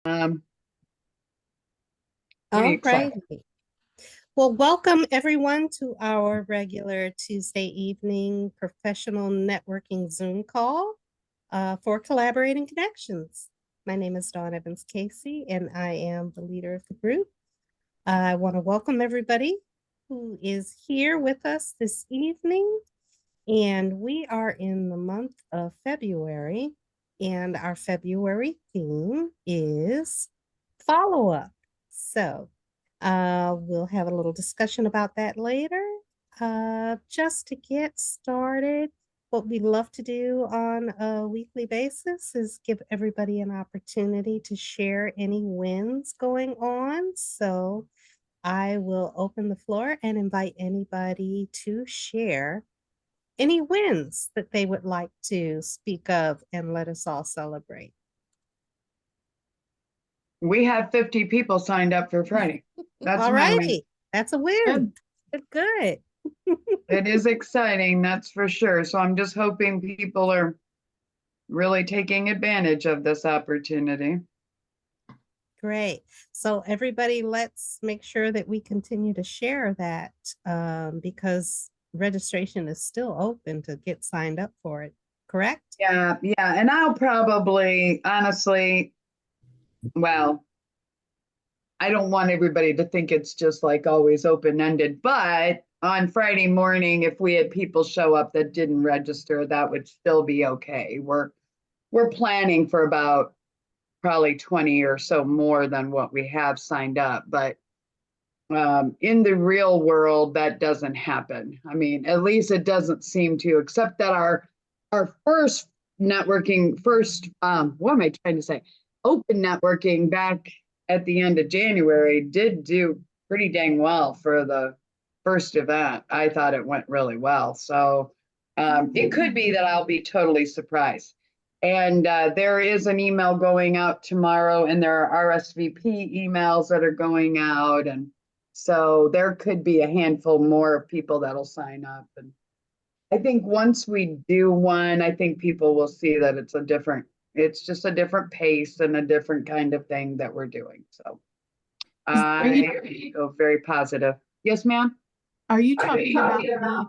Um, Pretty All excited. right. Well, welcome everyone to our regular Tuesday evening professional networking Zoom call for Collaborating Connections. My name is Dawn Evans Casey, and I am the leader of the group. I want to welcome everybody who is here with us this evening. And we are in the month of February, and our February theme is follow up. So we'll have a little discussion about that later. Just to get started, what we love to do on a weekly basis is give everybody an opportunity to share any wins going on. So I will open the floor and invite anybody to share any wins that they would like to speak of and let us all celebrate. We have 50 people signed up for Friday. That's All my win. righty. That's a win. Good, good. It is exciting, that's for sure. So I'm just hoping people are really taking advantage of this opportunity. Great. So everybody, let's make sure that we continue to share that because registration is still open to get signed up for it, correct? Yeah, yeah. And I'll probably, honestly, well, I don't want everybody to think it's just like always open ended, but on Friday morning, if we had people show up that didn't register, that would still be okay. We're planning for about probably 20 or so more than what we have signed up. But in the real world, that doesn't happen. I mean, at least it doesn't seem to, except that our first what am I trying to say? Open networking back at the end of January did do pretty dang well for the first event. I thought it went really well. So it could be that I'll be totally surprised. And there is an email going out tomorrow, and there are RSVP emails that are going out. And so there could be a handful more of people that'll sign up. And I think once we do one, I think people will see that it's just a different pace and a different kind of thing that we're doing. So I feel very positive. Yes, ma'am? Are you talking about the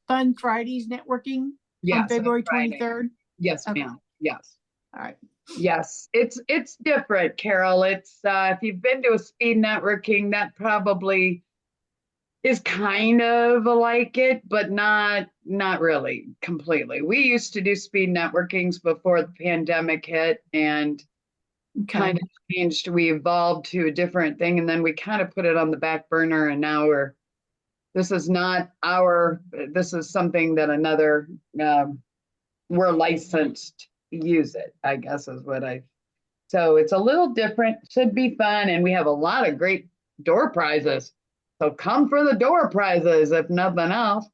Fun Fridays networking on Yes, on February Friday. 23rd? Yes, Okay. ma'am. Yes. All right. Yes, it's different, Carol. It's if you've been to a speed networking, that probably is kind of like it, but not really completely. We used to do speed networkings before the pandemic hit and Okay. kind of changed. We evolved to a different thing, and then we kind of put it on the back burner, and now this is not this is something that another we're licensed to use it, I guess is what so it's a little different, should be fun, and we have a lot of great door prizes. So come for the door prizes, if nothing else,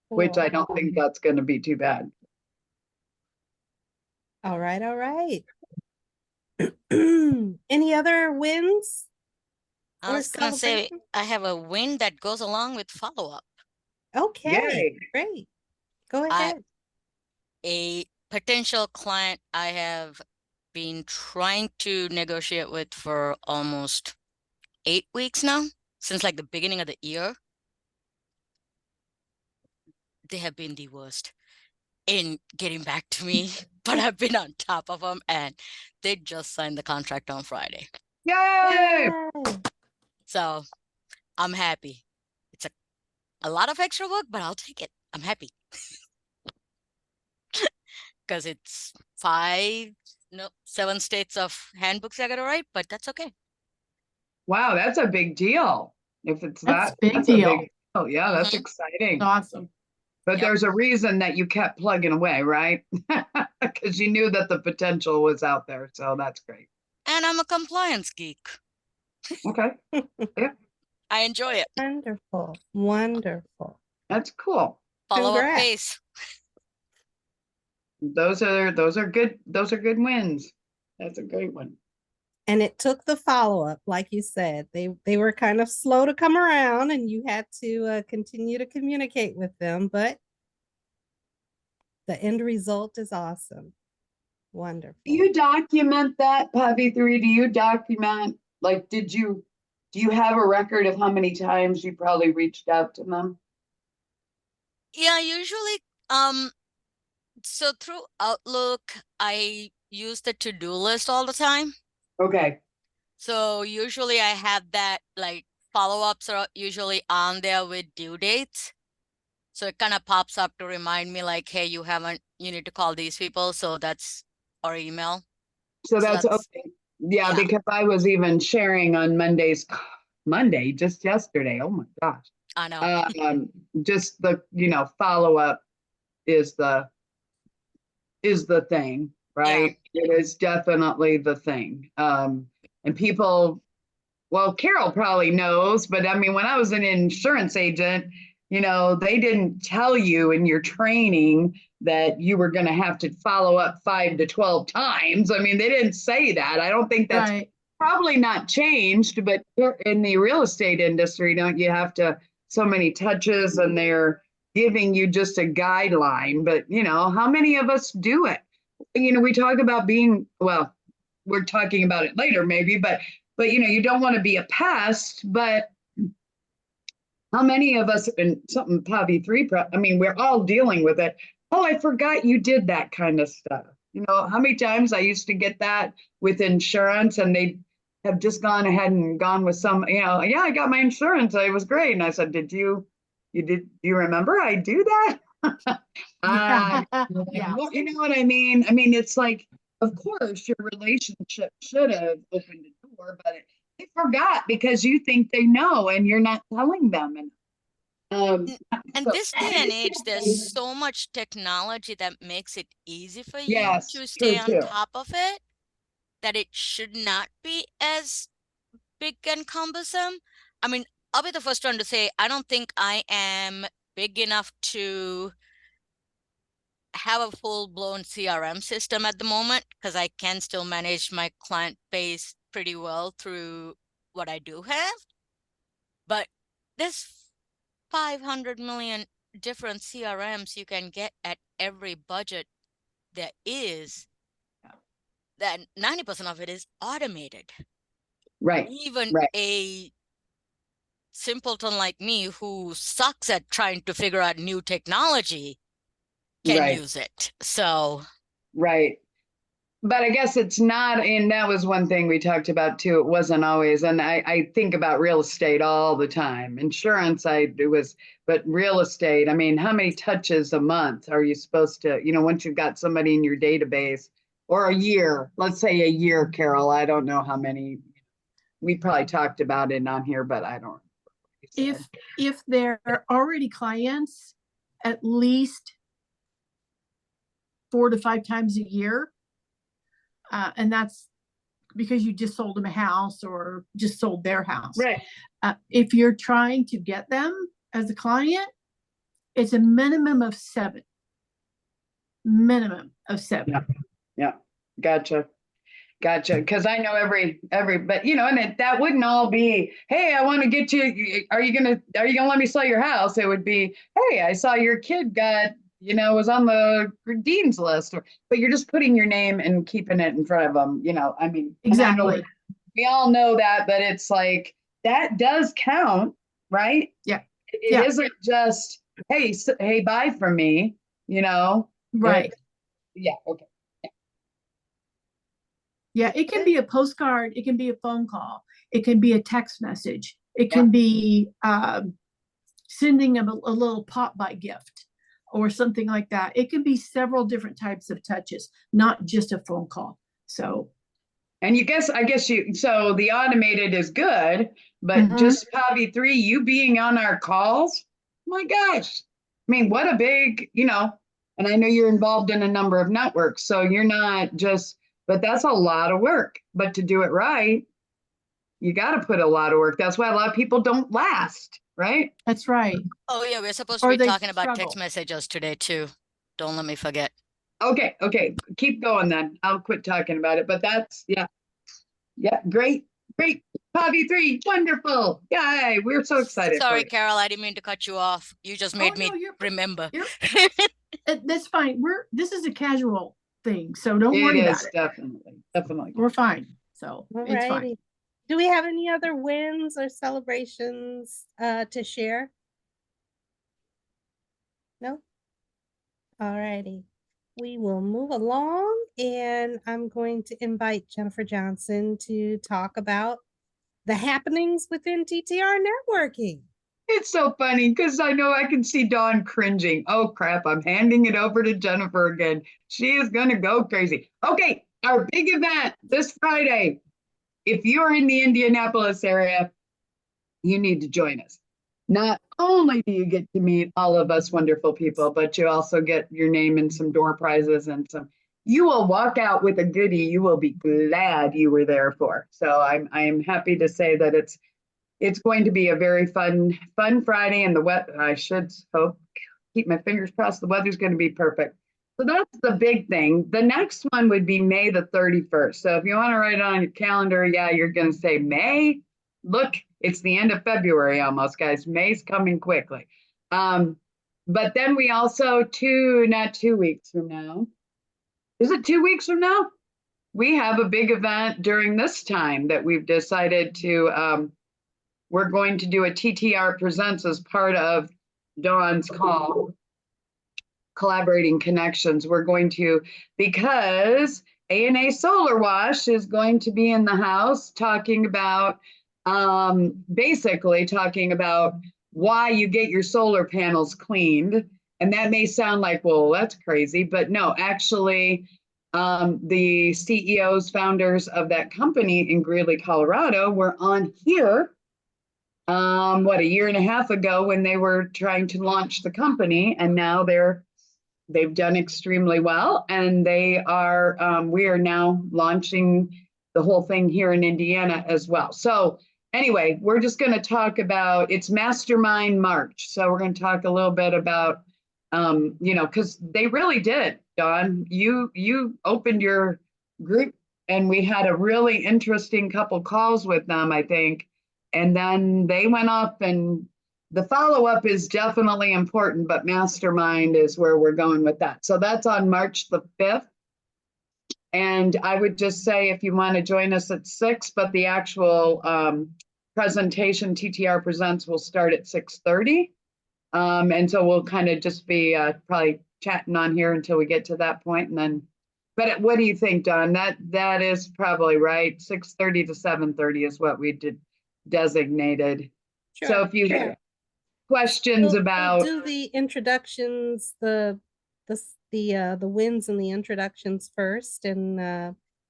which I don't think that's going to be too bad. All right, all right. Any other wins? I was going to say, I have a win that goes along with follow-up. Okay, Yay. Great. Go ahead. A potential client I have been trying to negotiate with for almost 8 weeks now, since like the beginning of the year. They have been the worst in getting back to me, but I've been on top of them, and they just signed the contract on Friday. Yay! So I'm happy. It's a lot of extra work, but I'll take it. I'm happy. Because it's 7 states of handbooks I gotta write, but that's okay. Wow, that's a big deal. If it's That's a big big deal. deal. Yeah, that's exciting. Awesome. But there's a reason that you kept plugging away, right? Because you knew that the potential was out there. So that's great. And I'm a compliance geek. Okay. Yeah. I enjoy it. Wonderful. Wonderful. That's cool. Follow up pace. Those are good. Those are good wins. That's a great one. And it took the follow-up, like you said. They were kind of slow to come around, and you had to continue to communicate with them, but the end result is awesome. Wonderful. Do you document that, Pavi3? Do you document, like, do you have a record of how many times you probably reached out to them? Yeah, usually, so through Outlook, I use the to-do list all the time. Okay, So usually I have that, like, follow-ups are usually on there with due dates. So it kind of pops up to remind me like, hey, you need to call these people. So that's our email. so So that's that's, okay. Yeah, yeah. because I was even sharing on Monday, just yesterday. Oh my gosh. I know. Just the, follow-up is the thing, right? It is definitely the thing. And people, well, Carol probably knows, but I mean, when I was an insurance agent, they didn't tell you in your training that you were going to have to follow up 5 to 12 times. I mean, they didn't say that. I don't think that's Right. probably not changed, but in the real estate industry, don't you have to so many touches, and they're giving you just a guideline, but how many of us do it? We talk about being, well, we're talking about it later maybe, but you don't want to be a pest, but how many of us, and something Pavi3, I mean, we're all dealing with it. Oh, I forgot you did that kind of stuff. How many times I used to get that with insurance, and they have just gone ahead and gone with some, yeah, I got my insurance. It was great. And I said, do you remember I do that? Yeah. Yeah. Well, you know what I mean? I mean, it's like, of course, your relationship should have opened the door, but they forgot because you think they know and you're not telling them. And So- this day and age, there's so much technology that makes it easy for you Yes, to true stay on too. top of it, that it should not be as big and cumbersome. I mean, I'll be the first one to say, I don't think I am big enough to have a full-blown CRM system at the moment, because I can still manage my client base pretty well through what I do have. But there's 500 million different CRMs you can get at every budget there is, that 90% of it is automated. Right, Even right. a simpleton like me who sucks at trying to figure out new technology can Right. use it. So, Right. But I guess it's not, and that was one thing we talked about too. It wasn't always, and I think about real estate all the time. Insurance, but real estate, I mean, how many touches a month are you supposed to, once you've got somebody in your database, or a year, let's say a year, Carol, I don't know how many, we probably talked about it on here, but I don't. If they're already clients, at least 4 to 5 times a year, and that's because you just sold them a house or just sold their house. Right. If you're trying to get them as a client, it's a minimum of 7. Minimum of 7. Yeah. Gotcha. Because I know every, but and that wouldn't all be, hey, I want to get you. Are you gonna let me sell your house? It would be, hey, I saw your kid got, was on the dean's list, but you're just putting your name and keeping it in front of them. I mean, Exactly. We all know that, but it's like that does count, right? Yeah. It isn't just, hey, buy from me. Right. Yeah. Okay. Yeah, it can be a postcard, it can be a phone call, it can be a text message, it can be sending them a little pop-by gift or something like that. It can be several different types of touches, not just a phone call. So, and so the automated is good, but just Pavi3, you being on our calls, my gosh. I mean, what a big, and I know you're involved in a number of networks, so you're not just, but that's a lot of work. But to do it right, you got to put a lot of work. That's why a lot of people don't last, right? that's right. oh yeah, we're supposed to Or be they talking about text struggle. messages today too. Don't let me forget. Okay. Keep going then. I'll quit talking about it. But that's, yeah, great. Pavi3, wonderful. Yay, we're so excited. Sorry, Carol, I didn't mean to cut you off. You just made me no, remember. That's fine. This is a casual thing. So don't It worry is about it. definitely. We're fine. So it's fine. Alrighty. Do we have any other wins or celebrations to share? No? Alrighty. We will move along and I'm going to invite Jennifer Johnson to talk about the happenings within TTR networking. It's so funny because I know I can see Dawn cringing. Oh crap, I'm handing it over to Jennifer again. She is gonna go crazy. Okay, our big event this Friday. If you're in the Indianapolis area, you need to join us. Not only do you get to meet all of us wonderful people, but you also get your name and some door prizes and some. You will walk out with a goodie you will be glad you were there for. So I am happy to say that it's going to be a very fun Friday, and I should hope, keep my fingers crossed, the weather's going to be perfect. So that's the big thing. The next one would be May the 31st. So if you want to write it on your calendar, yeah, you're going to say May. Look, it's the end of February almost, guys. May's coming quickly. But then we also, not 2 weeks from now. Is it 2 weeks from now? We have a big event during this time that we've decided to, we're going to do a TTR Presents as part of Dawn's call, Collaborating Connections. We're going to, because ANA Solar Wash is going to be in the house talking about, basically talking about why you get your solar panels cleaned. And that may sound like, well, that's crazy, but no, actually, the CEOs, founders of that company in Greeley, Colorado were on here a year and a half ago when they were trying to launch the company, and now they've done extremely well, and we are now launching the whole thing here in Indiana as well. So anyway, we're just going to talk about, it's Mastermind March. So we're going to talk a little bit about, because they really did, Dawn, you opened your group and we had a really interesting couple calls with them, I think. And then they went off, and the follow-up is definitely important, but Mastermind is where we're going with that. So that's on March the 5th. And I would just say, if you want to join us at 6, but the actual presentation, TTR Presents, will start at 6:30. And so we'll kind of just be probably chatting on here until we get to that point. And then, but what do you think, Dawn? That is probably right. 6:30 to 7:30 is what we did designated. Sure. So if you have questions about, we'll do the introductions, the wins and the introductions first, and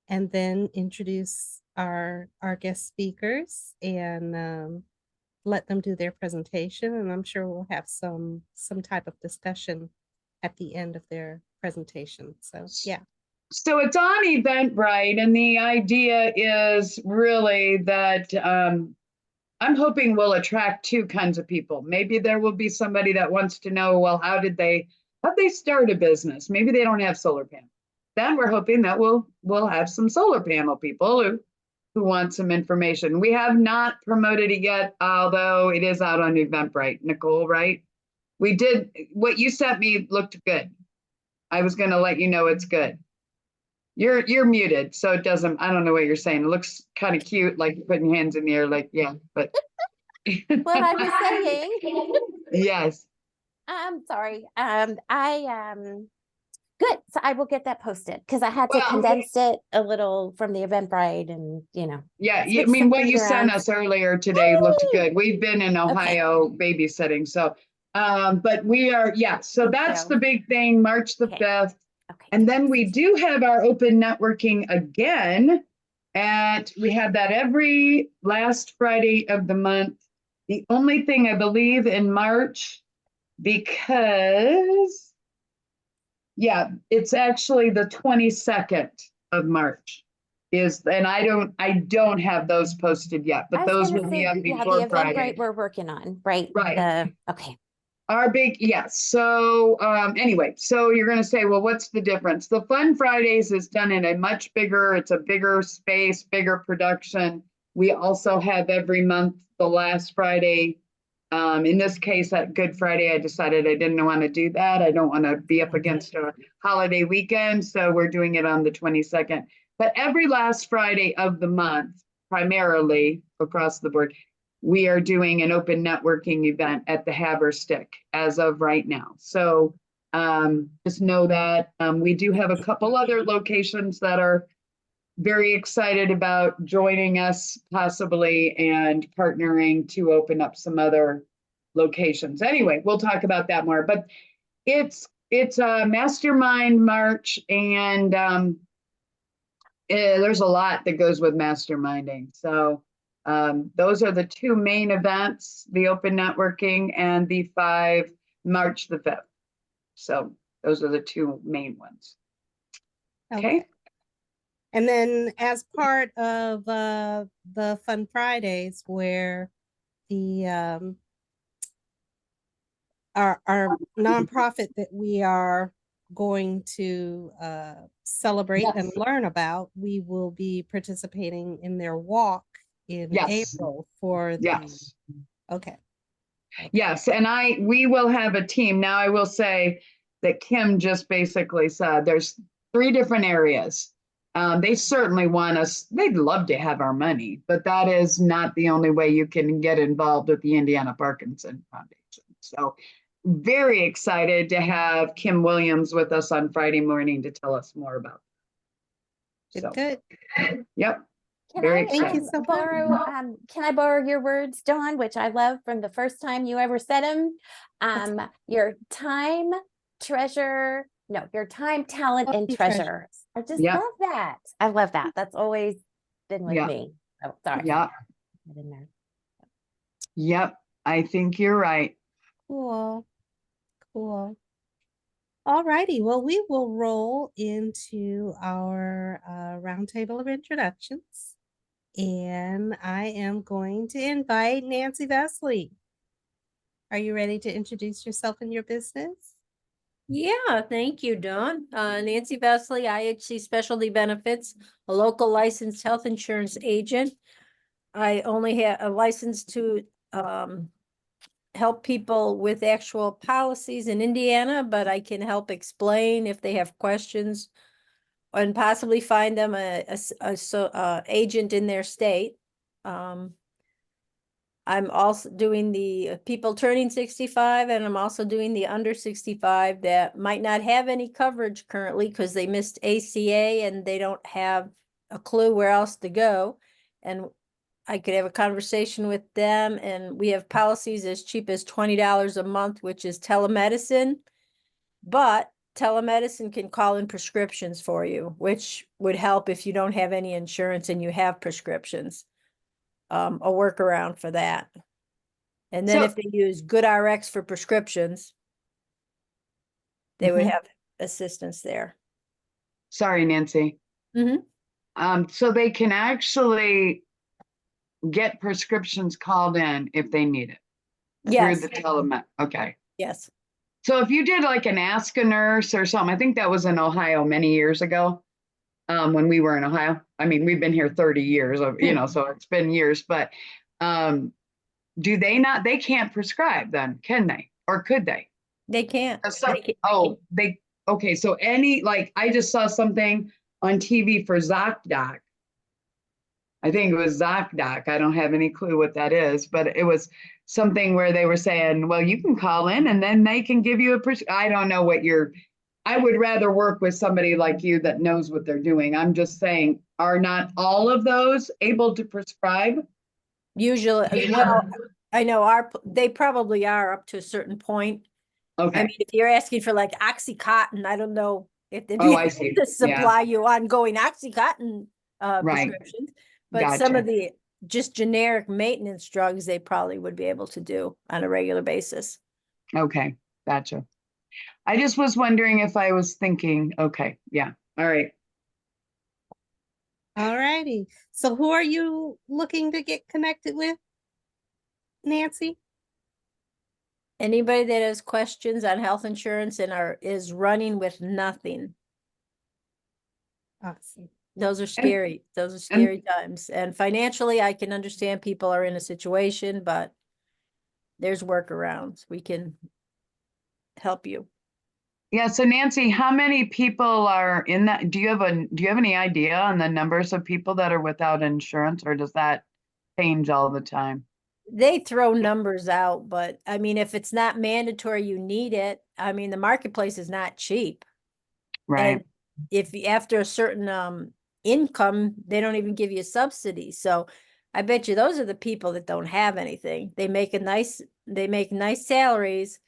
then introduce our guest speakers and let them do their presentation, and I'm sure we'll have some type of discussion at the end of their presentation. So yeah. So it's on Eventbrite, and the idea is really that I'm hoping we'll attract two kinds of people. Maybe there will be somebody that wants to know, well, how'd they start a business? Maybe they don't have solar panels. Then we're hoping that we'll have some solar panel people who want some information. We have not promoted it yet, although it is out on Eventbrite. Nicole, right? We did, what you sent me looked good. I was gonna let you know it's good. You're muted, so it doesn't, I don't know what you're saying. It looks kind of cute, like you're putting hands in the air, like, yeah, but. What I was saying. Yes. I'm sorry. Good. So I will get that posted because I had to Well, condense it a little from the Eventbrite and, Yeah, I switch mean, some what you things sent around. us earlier today looked good. We've been in Ohio babysitting, so, but we are, yeah, so Thank that's you. the big thing, March the Okay. 5th. Okay. And then we do have our open networking again. And we have that every last Friday of the month. The only thing I believe in March, because, yeah, it's actually the 22nd of March and I don't have those posted yet, I but was those gonna will be say, up yeah, before the Friday. Eventbrite we're working on, right? Right. Okay. Our big, yes. So anyway, so you're going to say, well, what's the difference? The Fun Fridays is done in it's a bigger space, bigger production. We also have every month, the last Friday, In this case, at Good Friday, I decided I didn't want to do that. I don't want to be up against a holiday weekend, so we're doing it on the 22nd. But every last Friday of the month, primarily across the board, we are doing an open networking event at the Haverstick as of right now. So just know that we do have a couple other locations that are very excited about joining us possibly and partnering to open up some other locations. Anyway, we'll talk about that more, but it's a mastermind march, and there's a lot that goes with masterminding. So those are the two main events, the open networking and the 5 March the 5th. So those are the two main ones. Okay. And then as part of the Fun Fridays, where the our nonprofit that we are going to celebrate and Yes. learn about, we will be participating in their walk in Yes. April for the, Yes. okay. Yes, and we will have a team. Now, I will say that Kim just basically said there's 3 different areas. They certainly want us, they'd love to have our money, but that is not the only way you can get involved with the Indiana Parkinson Foundation. So very excited to have Kim Williams with us on Friday morning to tell us more about it. So, Good. yep. Can Very I excited. Thank you so much. can I borrow your words, Dawn, which I love from the first time you ever said them? Your time, treasure, no, your time, talent, and Lucky treasure. treasures. I just Yeah. love that. I love that. That's always been with Yeah. me. Oh, sorry. Yep. I didn't know. Yep. I think you're right. Cool. Cool. All righty. Well, we will roll into our roundtable of introductions. And I am going to invite Nancy Vesley. Are you ready to introduce yourself and your business? Yeah, thank you, Dawn. Nancy Vesley, IHC Specialty Benefits, a local licensed health insurance agent. I only have a license to help people with actual policies in Indiana, but I can help explain if they have questions and possibly find them a agent in their state. I'm also doing the people turning 65, and I'm also doing the under 65 that might not have any coverage currently because they missed ACA and they don't have a clue where else to go. And I could have a conversation with them, and we have policies as cheap as $20 a month, which is telemedicine. But telemedicine can call in prescriptions for you, which would help if you don't have any insurance and you have prescriptions. A workaround for that. And then So- if they use GoodRx for prescriptions, they would have assistance there. Sorry, Nancy. So they can actually get prescriptions called in if they need it through Yes, the telemed. Okay. yes. So if you did like an Ask a Nurse or something, I think that was in Ohio many years ago. When we were in Ohio. I mean, we've been here 30 years, so it's been years, but do they not, they can't prescribe then, can they? Or could they? They can't. Okay. So I just saw something on TV for ZocDoc. I think it was ZocDoc. I don't have any clue what that is, but it was something where they were saying, well, you can call in and then they can give you I don't know what I would rather work with somebody like you that knows what they're doing. I'm just saying, are not all of those able to prescribe? Usually, well, I know they probably are up to a certain point. I Okay. mean, if you're asking for like Oxycontin, I don't know if they'd Oh, be I able see. to supply you ongoing Oxycontin Right. prescriptions. But some Gotcha. of the just generic maintenance drugs, they probably would be able to do on a regular basis. Okay. Gotcha. I just was wondering if I was thinking, okay, yeah. All right. All righty. So who are you looking to get connected with, Nancy? Anybody that has questions on health insurance and is running with nothing. Awesome. Those are scary. Those are scary times. And financially, I can understand people are in a situation, but there's workarounds. We can help you. Yeah, so Nancy, how many people are in that? Do you have any idea on the numbers of people that are without insurance, or does that change all the time? They throw numbers out, but I mean, if it's not mandatory, you need it. I mean, the marketplace is not cheap. Right, And if after a certain income, they don't even give you a subsidy. So I bet you those are the people that don't have anything. They make nice salaries,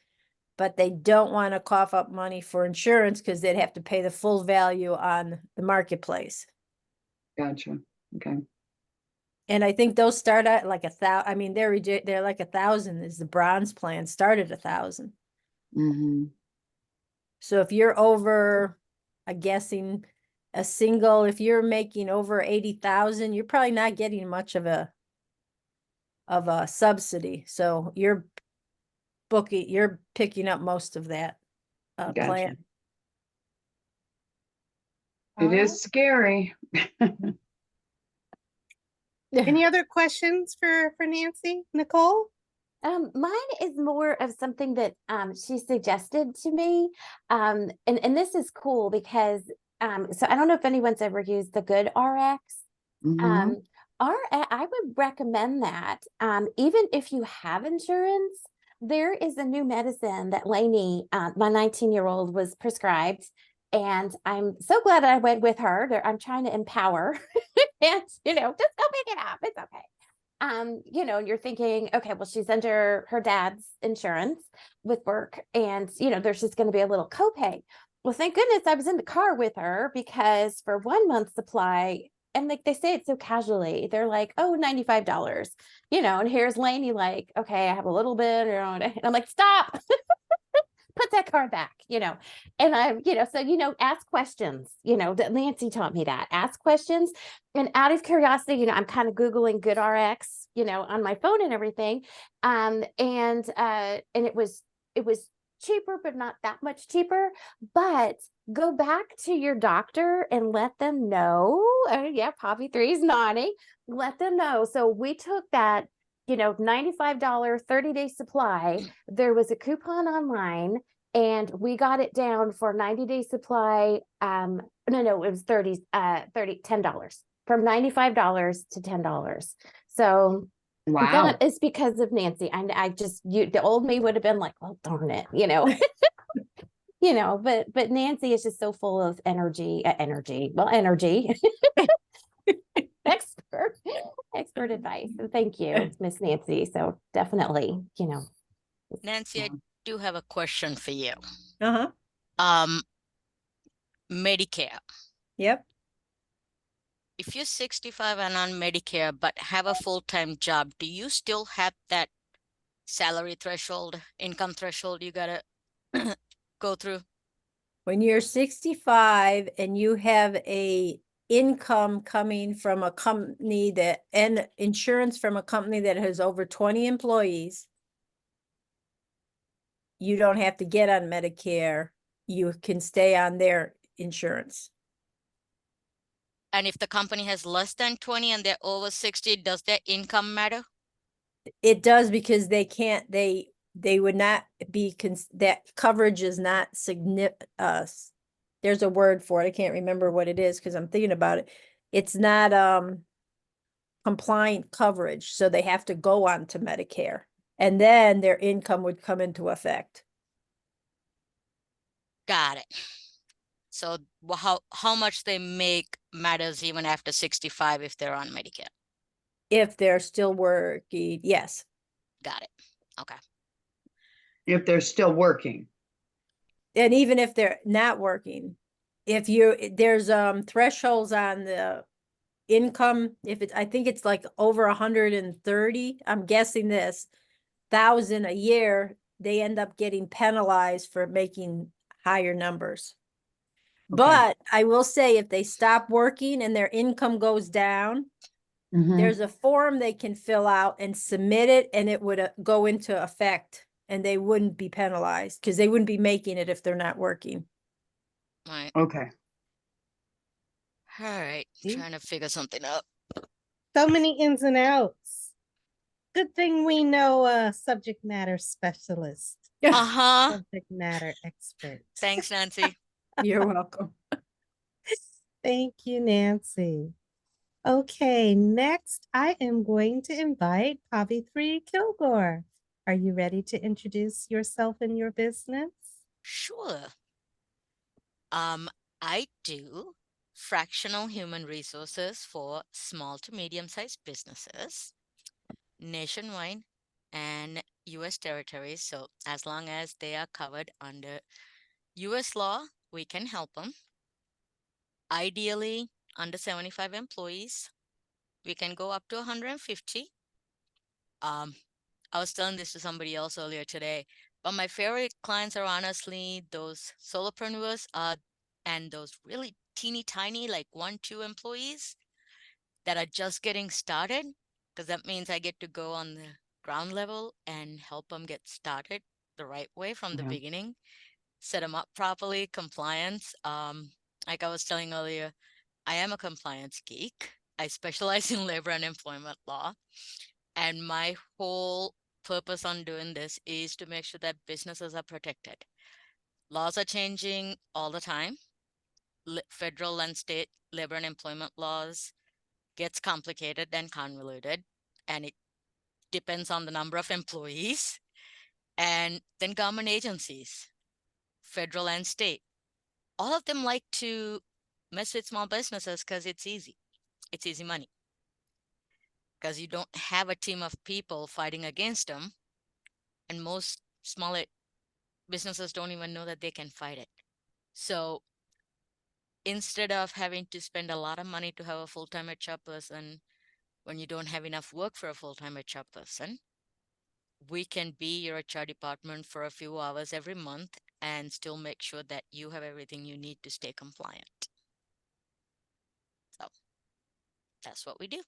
but they don't want to cough up money for insurance because they'd have to pay the full value on the marketplace. gotcha, okay. And I think those start at like 1,000. I mean, they're like 1,000 is the bronze plan, start at 1,000. Mm-hmm. So if you're over, I'm guessing a single, if you're making over 80,000, you're probably not getting much of a subsidy. So you're picking up most of that Gotcha. plan. It is scary. Any other questions for Nancy, Nicole? Mine is more of something that she suggested to me. And this is cool because so I don't know if anyone's ever used the Good RX. Mhm. I would recommend that. Even if you have insurance, there is a new medicine that Lainey, my 19-year-old, was prescribed. And I'm so glad I went with her. I'm trying to empower and, just go pick it up. It's okay. And you're thinking, okay, well, she's under her dad's insurance with work, and there's just going to be a little copay. Well, thank goodness I was in the car with her, because for 1 month supply, and like they say it so casually, they're like, oh, $95, and here's Lainey like, okay, I have a little bit, and I'm like, stop. Put that card back, and so, ask questions, that Nancy taught me that, ask questions. And out of curiosity, I'm kind of Googling GoodRx, on my phone and everything. And it was cheaper, but not that much cheaper. But go back to your doctor and let them know. Yeah, Poppy 3 is nodding. Let them know. So we took that, $95 30-day supply. There was a coupon online, and we got it down for 90-day supply. No, it was $10 from $95 to $10. So Wow. that is because of Nancy. And the old me would have been like, well, darn it, but Nancy is just so full of energy. Expert advice. And thank you, Miss Nancy. So definitely, Nancy, I do have a question for you. Uh-huh. Medicare. Yep. If you're 65 and on Medicare but have a full-time job, do you still have that salary threshold, income threshold you gotta go through? When you're 65 and you have a income coming from a company and insurance from a company that has over 20 employees, you don't have to get on Medicare. You can stay on their insurance. And if the company has less than 20 and they're over 60, does their income matter? It does, because they would not be, that coverage is not significant. There's a word for it. I can't remember what it is because I'm thinking about it. It's not compliant coverage. So they have to go on to Medicare, and then their income would come into effect. Got it. So how much they make matters even after 65 if they're on Medicare. If they're still working, yes. Got it. Okay. If they're still working. And even if they're not working, there's thresholds on the income. I think it's like over 130, I'm guessing this, 1,000 a year, they end up getting penalized for making higher numbers. Okay. But I will say, if they stop working and their income goes down, Mhm. there's a form they can fill out and submit it, and it would go into effect, and they wouldn't be penalized because they wouldn't be making it if they're not working. Right. Okay. All right. See? Trying to figure something out. So many ins and outs. Good thing we know a subject matter specialist, Uh-huh. subject matter expert. Thanks, Nancy. You're welcome. Thank you, Nancy. Okay, next I am going to invite Pavithri Kilgore. Are you ready to introduce yourself and your business? Sure. I do fractional human resources for small to medium-sized businesses nationwide and US territories. So as long as they are covered under US law, we can help them. Ideally, under 75 employees, we can go up to 150. I was telling this to somebody else earlier today, but my favorite clients are honestly those solopreneurs and those really teeny tiny, like 1-2 employees that are just getting started, because that means I get to go on the ground level and help them get started the right way from the Yeah. beginning, set them up properly, compliance. Like I was telling earlier, I am a compliance geek. I specialize in labor and employment law. And my whole purpose on doing this is to make sure that businesses are protected. Laws are changing all the time. Federal and state labor and employment laws gets complicated and convoluted, and it depends on the number of employees. And then government agencies, federal and state, all of them like to mess with small businesses because it's easy. It's easy money. Because you don't have a team of people fighting against them. And most smaller businesses don't even know that they can fight it. So instead of having to spend a lot of money to have a full-time HR person when you don't have enough work for a full-time HR person, we can be your HR department for a few hours every month and still make sure that you have everything you need to stay compliant. So that's what we do.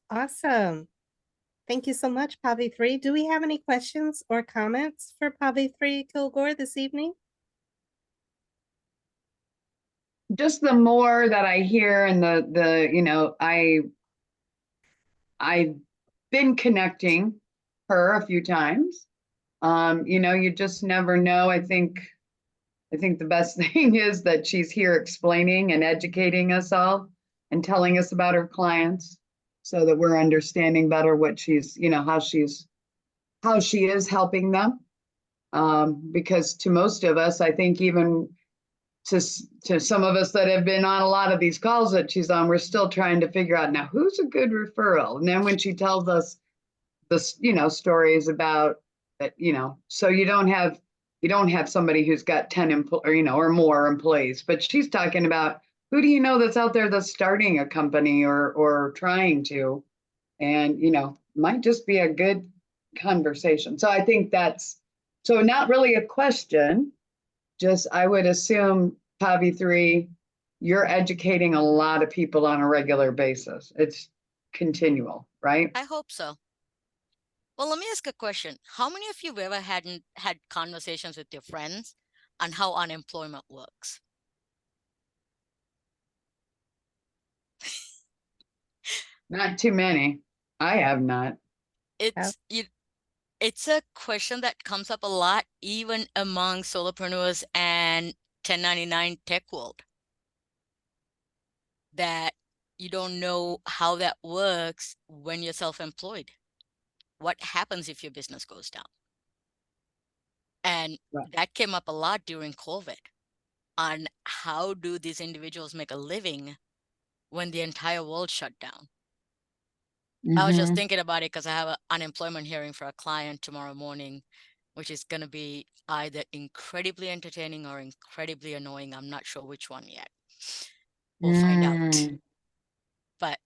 Awesome. Thank you so much, Pavithri. Do we have any questions or comments for Pavithri Kilgore this evening? Just the more that I hear and the you know, I've been connecting her a few times. You know, you just never know. I think the best thing is that she's here explaining and educating us all and telling us about her clients so that we're understanding better what she's, you know, how she is helping them. Because to most of us, I think even to some of us that have been on a lot of these calls that she's on, we're still trying to figure out now who's a good referral. And then when she tells us this, you know, stories about that, you know, so you don't have somebody who's got 10 or more employees, but she's talking about who do you know that's out there that's starting a company or trying to, and, you know, might just be a good conversation. So I think that's, so not really a question, just I would assume, Pavithri, you're educating a lot of people on a regular basis. It's continual, right? I hope so. Well, let me ask a question. How many of you ever had conversations with your friends on how unemployment works? Not too many. I have not. It's a question that comes up a lot, even among solopreneurs and 1099 tech world, that you don't know how that works when you're self-employed. What happens if your business goes down? And Right. that came up a lot during COVID on how do these individuals make a living when the entire world shut down? I was just thinking about it because I have an unemployment hearing for a client tomorrow morning, which is going to be either incredibly entertaining or incredibly annoying. I'm not sure which one yet. We'll find out. But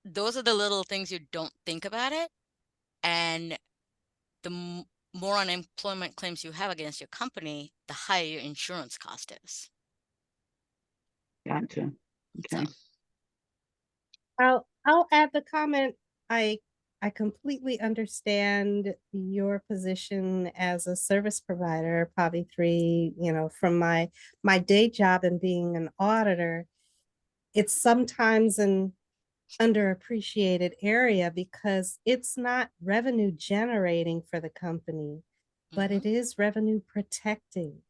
those are the little things you don't think about it. And the more unemployment claims you have against your company, the higher your insurance cost is. Gotcha. Okay. I'll add the comment. I completely understand your position as a service provider, Pavithri. You know, from my day job and being an auditor, it's sometimes underappreciated area because it's not revenue generating for the company, but Mhm. it is revenue protecting.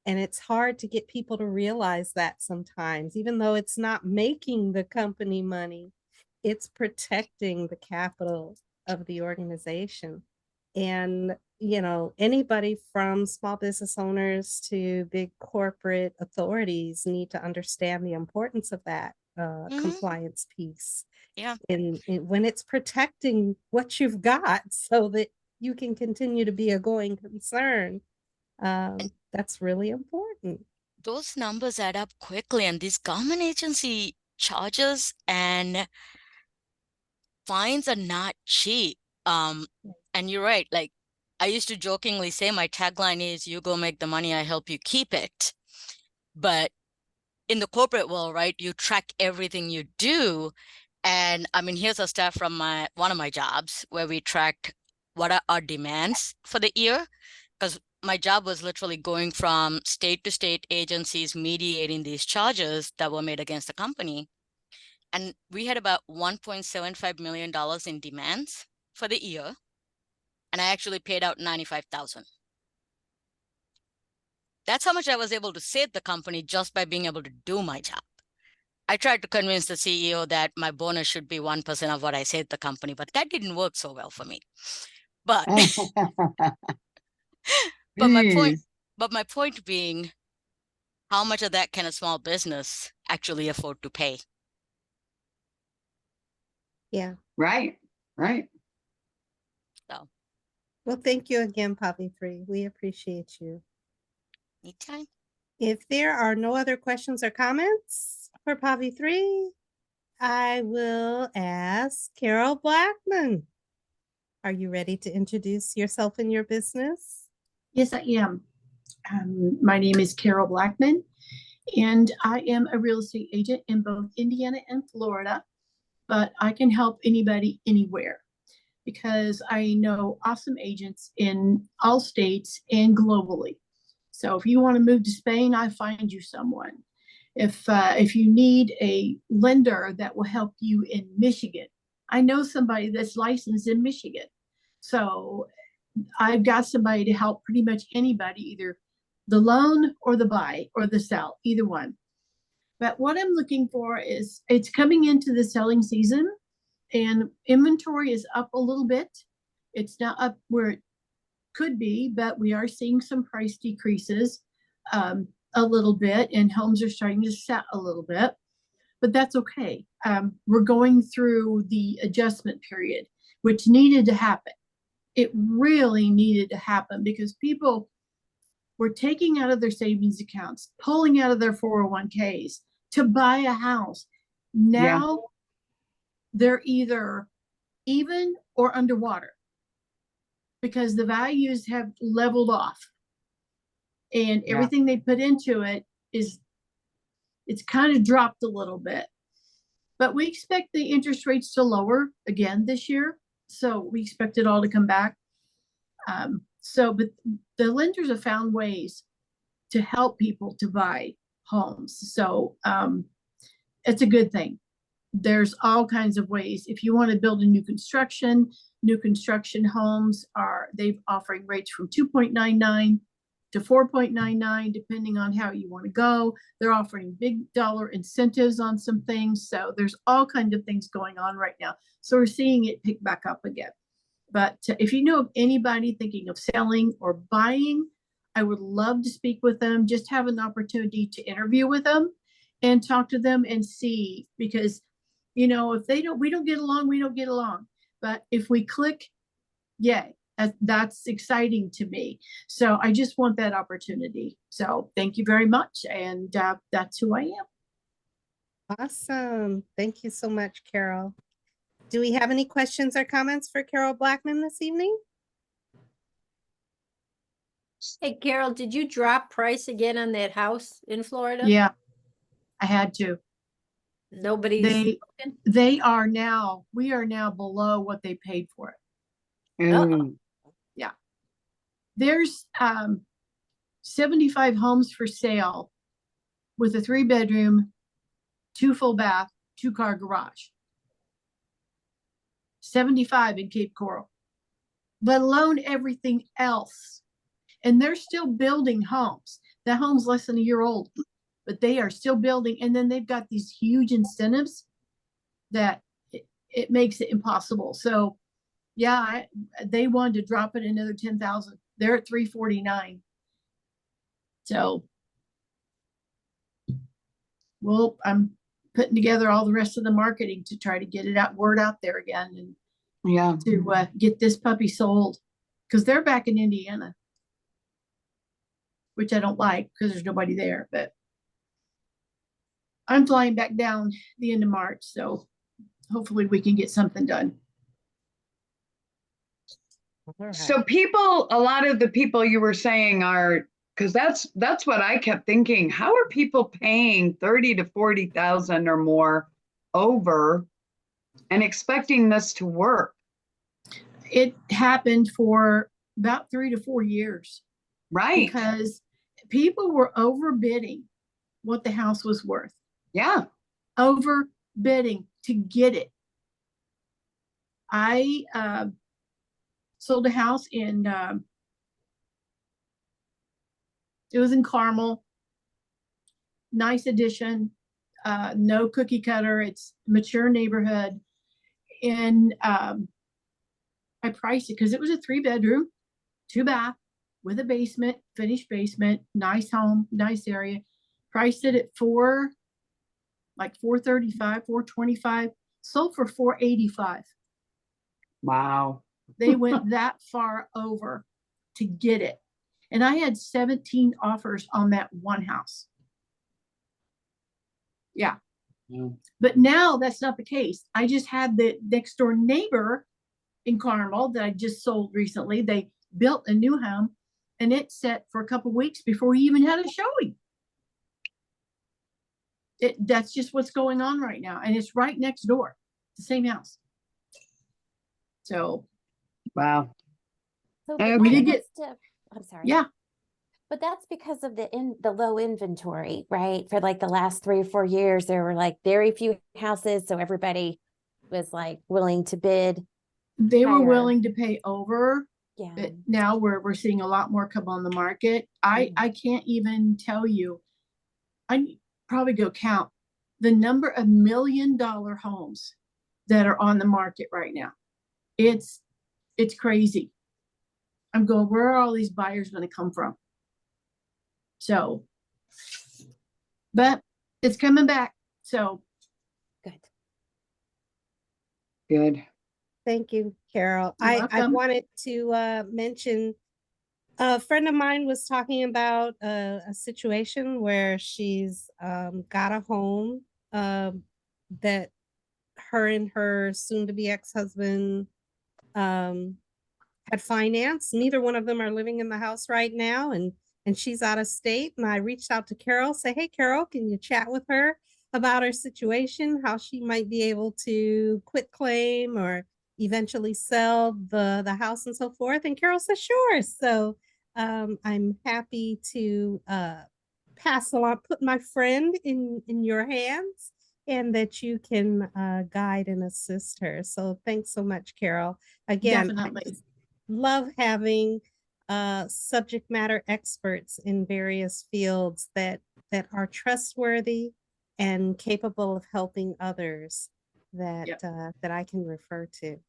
And it's hard to get people to realize that sometimes, even though it's not making the company money, it's protecting the capital of the organization. And, anybody from small business owners to big corporate authorities need to understand the importance of that Mhm. compliance piece. Yeah. When it's protecting what you've got so that you can continue to be a going concern, that's really important. Those numbers add up quickly, and these government agency charges and fines are not cheap. And you're right, like I used to jokingly say my tagline is you go make the money, I help you keep it. But in the corporate world, right, you track everything you do. And I mean, here's a stat from one of my jobs where we tracked what are our demands for the year. Because my job was literally going from state to state agencies mediating these charges that were made against the company. And we had about $1.75 million in demands for the year. And I actually paid out $95,000. That's how much I was able to save the company just by being able to do my job. I tried to convince the CEO that my bonus should be 1% of what I saved the company, but that didn't work so well for me. But but my point Jeez. but my point being, how much of that can a small business actually afford to pay? Yeah. Right, right. So Well, thank you again, Poppy 3. We appreciate you. anytime. If there are no other questions or comments for Poppy 3, I will ask Carol Blackman. Are you ready to introduce yourself and your business? Yes, I am. My name is Carol Blackman, and I am a real estate agent in both Indiana and Florida, but I can help anybody anywhere because I know awesome agents in all states and globally. So if you want to move to Spain, I find you someone. If you need a lender that will help you in Michigan, I know somebody that's licensed in Michigan. So I've got somebody to help pretty much anybody, either the loan or the buy or the sell, either one. But what I'm looking for is it's coming into the selling season and inventory is up a little bit. It's not up where it could be, but we are seeing some price decreases a little bit, and homes are starting to set a little bit, but that's okay. We're going through the adjustment period, which needed to happen. It really needed to happen because people were taking out of their savings accounts, pulling out of their 401ks to buy a house. Now they're either even or underwater because the values have leveled off and Yeah. everything they put into it it's kind of dropped a little bit. But we expect the interest rates to lower again this year. So we expect it all to come back. But the lenders have found ways to help people to buy homes. So it's a good thing. There's all kinds of ways. If you want to build a new construction homes they've offering rates from 2.99 to 4.99, depending on how you want to go. They're offering big dollar incentives on some things. So there's all kinds of things going on right now. So we're seeing it pick back up again. But if you know of anybody thinking of selling or buying, I would love to speak with them, just have an opportunity to interview with them and talk to them and see, because, if we don't get along, we don't get along. But if we click, yay, that's exciting to me. So I just want that opportunity. So thank you very much. And that's who I am. Awesome. Thank you so much, Carol. Do we have any questions or comments for Carol Blackman this evening? Hey, Carol, did you drop price again on that house in Florida? Yeah, I had to. Nobody's. We are now below what they paid for it. Mm, Yeah. There's 75 homes for sale with a 3-bedroom, 2 full bath, 2-car garage. 75 in Cape Coral, let alone everything else. And they're still building homes. That home's less than a year old, but they are still building. And then they've got these huge incentives that it makes it impossible. So yeah, they wanted to drop it another 10,000. They're at 349. So, well, I'm putting together all the rest of the marketing to try to get word out there again, and Yeah. to get this puppy sold, because they're back in Indiana, which I don't like because there's nobody there, but I'm flying back down the end of March, so hopefully we can get something done. So people, a lot of the people you were saying are, because that's what I kept thinking. How are people paying 30 to 40,000 or more over and expecting this to work? It happened for about 3 to 4 years Right. because people were overbidding what the house was worth, Yeah. overbidding to get it. I sold a house in it was in Carmel, nice addition, no cookie cutter, it's mature neighborhood. And I priced it because it was a 3-bedroom, 2-bath with a basement, finished basement, nice home, nice area. Priced it at $435, $425, sold for $485. Wow. They went that far over to get it. And I had 17 offers on that one house. Yeah. Yeah. But now that's not the case. I just had the next door neighbor in Carmel that I just sold recently. They built a new home and it set for a couple of weeks before we even had a showing. That's just what's going on right now. And it's right next door, the same house. So Wow. So Okay. We did get- I'm sorry. yeah, But that's because of the low inventory, right? For like the last 3 or 4 years, there were like very few houses, so everybody was like willing to bid. they were Higher. willing to pay over. Yeah. But now we're seeing a lot more come on the market. I can't even tell you. I probably go count the number of $1 million homes that are on the market right now. It's crazy. I'm going, where are all these buyers going to come from? So, but it's coming back. So Good. Good. Thank you, Carol. You're I welcome. wanted to mention a friend of mine was talking about a situation where she's got a home that her and her soon-to-be ex-husband had financed. Neither one of them are living in the house right now, and she's out of state. And I reached out to Carol, say, hey, Carol, can you chat with her about her situation, how she might be able to quit claim or eventually sell the house and so forth? And Carol said, sure. So I'm happy to pass along, put my friend in your hands, and that you can guide and assist her. So thanks so much, Carol. Again, I definitely. just love having subject matter experts in various fields that are trustworthy and capable of helping others that Yep. that I can refer to.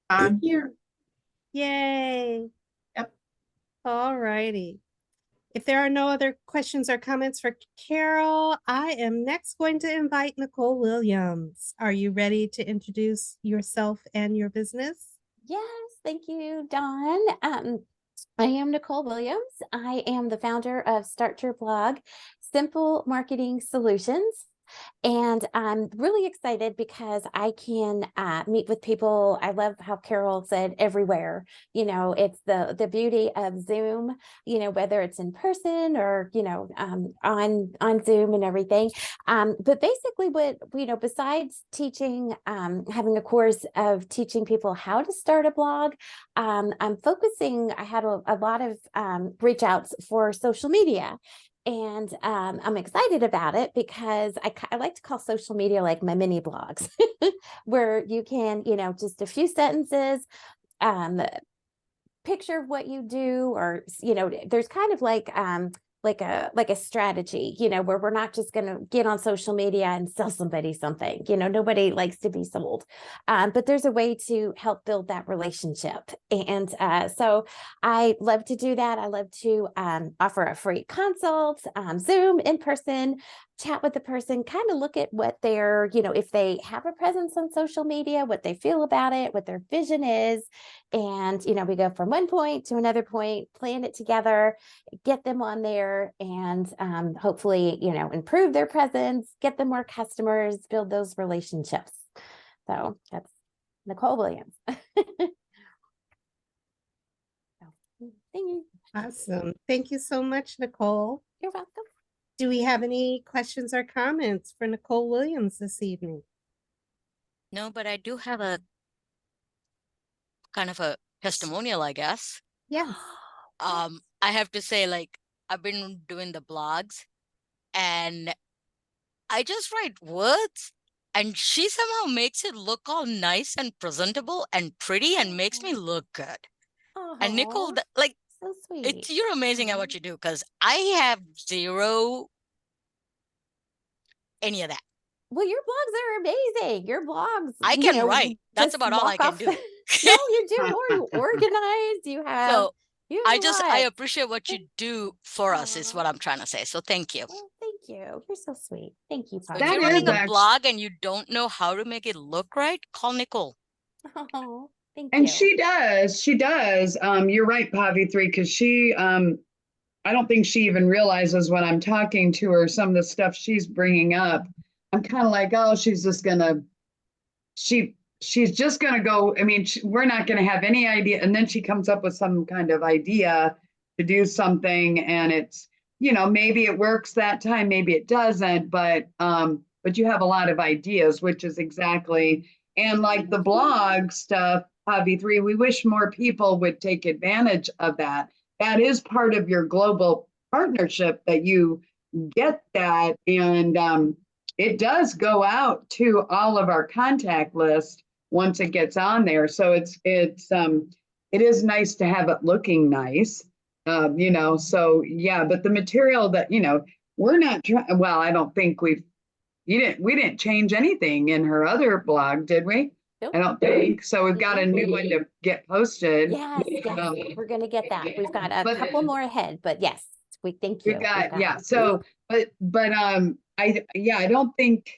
I'm here. Yay. Yep. All righty. If there are no other questions or comments for Carol, I am next going to invite Nicole Williams. Are you ready to introduce yourself and your business? Yes, thank you, Dawn. I am Nicole Williams. I am the founder of Start Your Blog, Simple Marketing Solutions. And I'm really excited because I can meet with people. I love how Carol said everywhere. You know, it's the beauty of Zoom, you know, whether it's in person or, you know, on Zoom and everything. But basically what, you know, besides teaching, having a course of teaching people how to start a blog, I'm focusing, I had a lot of reach outs for social media. And I'm excited about it because I like to call social media like my mini blogs, where you can, just a few sentences, picture of what you do, or there's kind of like a strategy, where we're not just going to get on social media and sell somebody something. Nobody likes to be sold, but there's a way to help build that relationship. And so I love to do that. I love to offer a free consult, Zoom, in person, chat with the person, kind of look at what their, if they have a presence on social media, what they feel about it, what their vision is. And, we go from one point to another point, plan it together, get them on there, and hopefully, improve their presence, get them more customers, build those relationships. So that's Nicole Williams. Thank you. Awesome. Thank you so much, Nicole. You're welcome. Do we have any questions or comments for Nicole Williams this evening? No, but I do have a kind of a testimonial, I guess. Yes. I have to say, like, I've been doing the blogs and I just write words and she somehow makes it look all nice and presentable and pretty and makes me look good. And Nicole, Aw, like, so sweet. you're amazing at what you do, because I have zero any of that. Well, your blogs are amazing. Your blogs, I can write. That's just about all I walk can off do. the- No, you do more. You organize. You have. So You have a I lot. appreciate what you do for us, is what I'm trying to say. So thank you. Oh, thank you. You're so sweet. Thank you, So if That you're is running a act- blog and you don't know how to make it look right, call Nicole. Oh, thank And you. she does. You're right, Pavi3, because she, I don't think she even realizes when I'm talking to her, some of the stuff she's bringing up. I'm kind of like, oh, she's just gonna go. I mean, we're not gonna have any idea. And then she comes up with some kind of idea to do something, and it's, maybe it works that time, maybe it doesn't, but you have a lot of ideas, which is exactly, and like the blog stuff, Pavi3, we wish more people would take advantage of that. That is part of your global partnership, that you get that, and it does go out to all of our contact list once it gets on there. So it is nice to have it looking nice, so yeah, but the material that, we're not trying, well, I don't think we didn't change anything in her other blog, did we? Nope. I don't think so. We've got a new one to get posted. Yes, we're gonna get that. We've got a But- couple more ahead, but yes, we thank you. We got, yeah. it. So, but I don't think,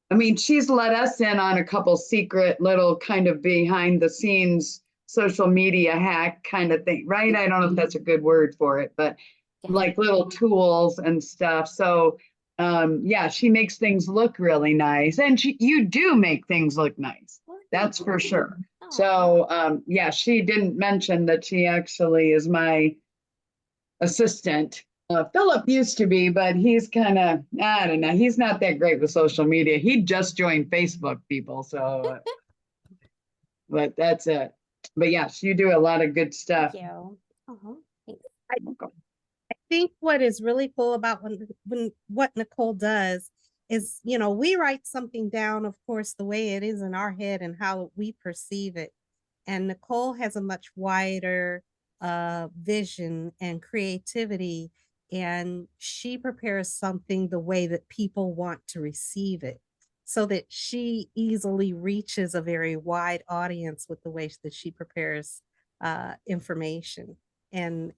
I mean, she's let us in on a couple secret little kind of behind the scenes social media hack kind of thing, right? I don't know if that's a good word for it, but Yeah. like little tools and stuff. So, yeah, she makes things look really nice, and you do make things look nice. Well, thank That's you. for sure. Aw. So, yeah, she didn't mention that she actually is my assistant. Philip used to be, but he's kind of, I don't know, he's not that great with social media. He just joined Facebook, people, so, but that's it. But yes, you do a lot of good stuff. Thank you. Aw, thanks. I think what is really cool about when what Nicole does is, we write something down, of course, the way it is in our head and how we perceive it. And Nicole has a much wider vision and creativity, and she prepares something the way that people want to receive it, so that she easily reaches a very wide audience with the way that she prepares information. And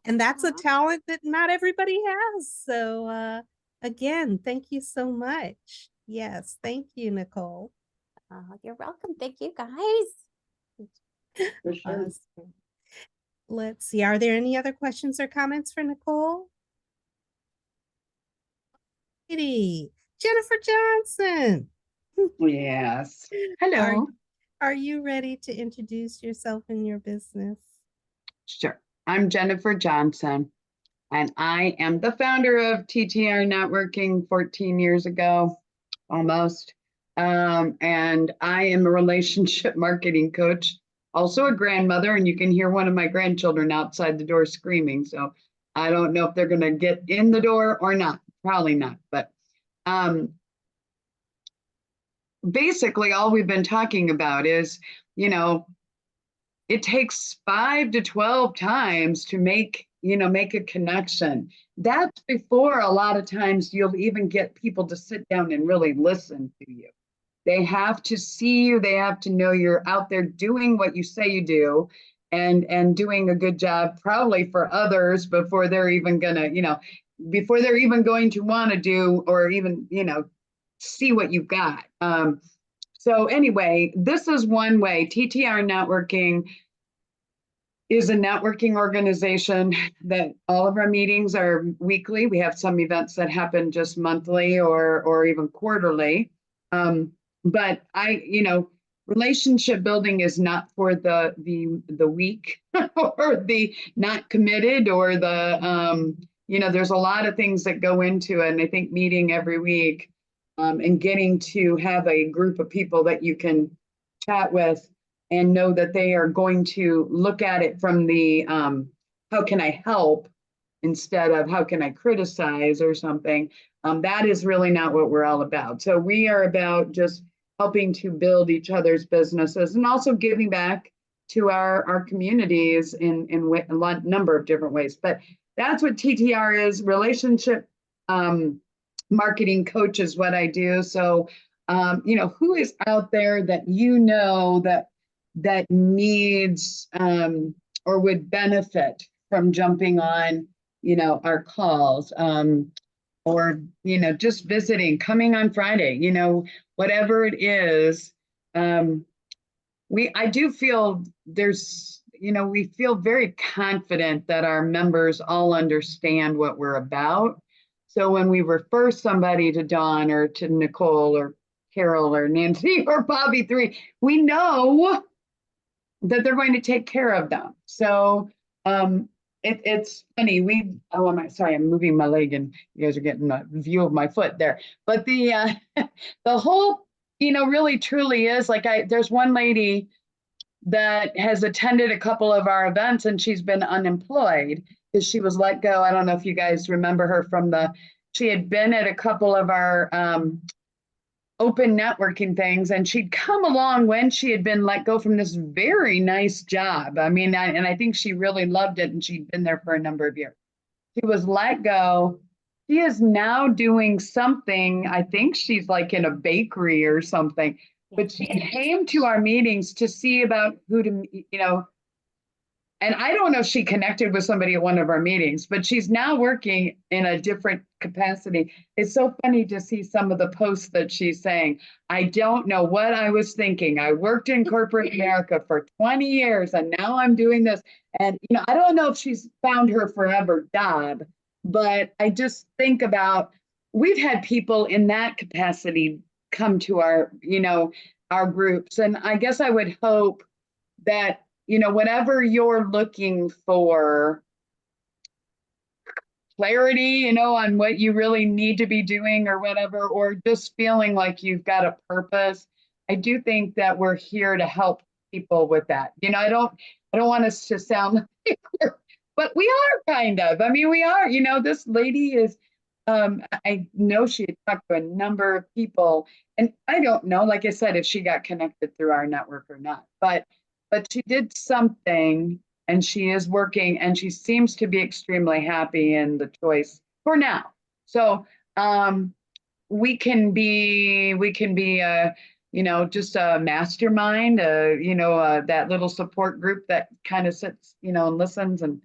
that's a Aw. talent that not everybody has. So again, thank you so much. Yes, thank you, Nicole. You're welcome. Thank you, guys. For sure. Awesome. Let's see, are there any other questions or comments for Nicole? Alrighty. Jennifer Johnson, Yes. Hello. are you ready to introduce yourself and your business? Sure. I'm Jennifer Johnson, and I am the founder of TTR Networking 14 years ago, almost. And I am a relationship marketing coach, also a grandmother, and you can hear one of my grandchildren outside the door screaming. So I don't know if they're gonna get in the door or not, probably not, but basically all we've been talking about is, you know, it takes 5 to 12 times to make a connection. That's before a lot of times you'll even get people to sit down and really listen to you. They have to see you, they have to know you're out there doing what you say you do, and doing a good job probably for others before they're even gonna, before they're even going to want to do or even, see what you've got. So anyway, this is one way. TTR Networking is a networking organization that all of our meetings are weekly. We have some events that happen just monthly or even quarterly. But relationship building is not for the weak or the not committed or the, there's a lot of things that go into it. And I think meeting every week and getting to have a group of people that you can chat with and know that they are going to look at it from the how can I help instead of how can I criticize or something. That is really not what we're all about. So we are about just helping to build each other's businesses and also giving back to our communities in a number of different ways. But that's what TTR is. Relationship marketing coach is what I do. So who is out there that that needs or would benefit from jumping on, our calls, or, just visiting, coming on Friday, whatever it is. I do feel we feel very confident that our members all understand what we're about. So when we refer somebody to Dawn or to Nicole or Carol or Nancy or Bobby 3, we know that they're going to take care of them. So it's funny. I'm moving my leg and you guys are getting a view of my foot there. But the the whole, really truly is like there's one lady that has attended a couple of our events and she's been unemployed because she was let go. I don't know if you guys remember her she had been at a couple of our open networking things, and she'd come along when she had been let go from this very nice job. I mean, and I think she really loved it, and she'd been there for a number of years. She was let go. She is now doing something. I think she's like in a bakery or something, but she came to our meetings to see about who to, and I don't know if she connected with somebody at one of our meetings, but she's now working in a different capacity. It's so funny to see some of the posts that she's saying. I don't know what I was thinking. I worked in corporate America for 20 years and now I'm doing this. And, I don't know if she's found her forever job, but I just think about, we've had people in that capacity come to our groups. And I guess I would hope that, whatever you're looking for, clarity, on what you really need to be doing or whatever, or just feeling like you've got a purpose. I do think that we're here to help people with that. I don't want us to sound like but we are kind of. I mean, we are, this lady is, I know she had talked to a number of people, and I don't know, like I said, if she got connected through our network or not, but she did something and she is working and she seems to be extremely happy in the choice for now. So we can be just a mastermind, that little support group that kind of sits, and listens. And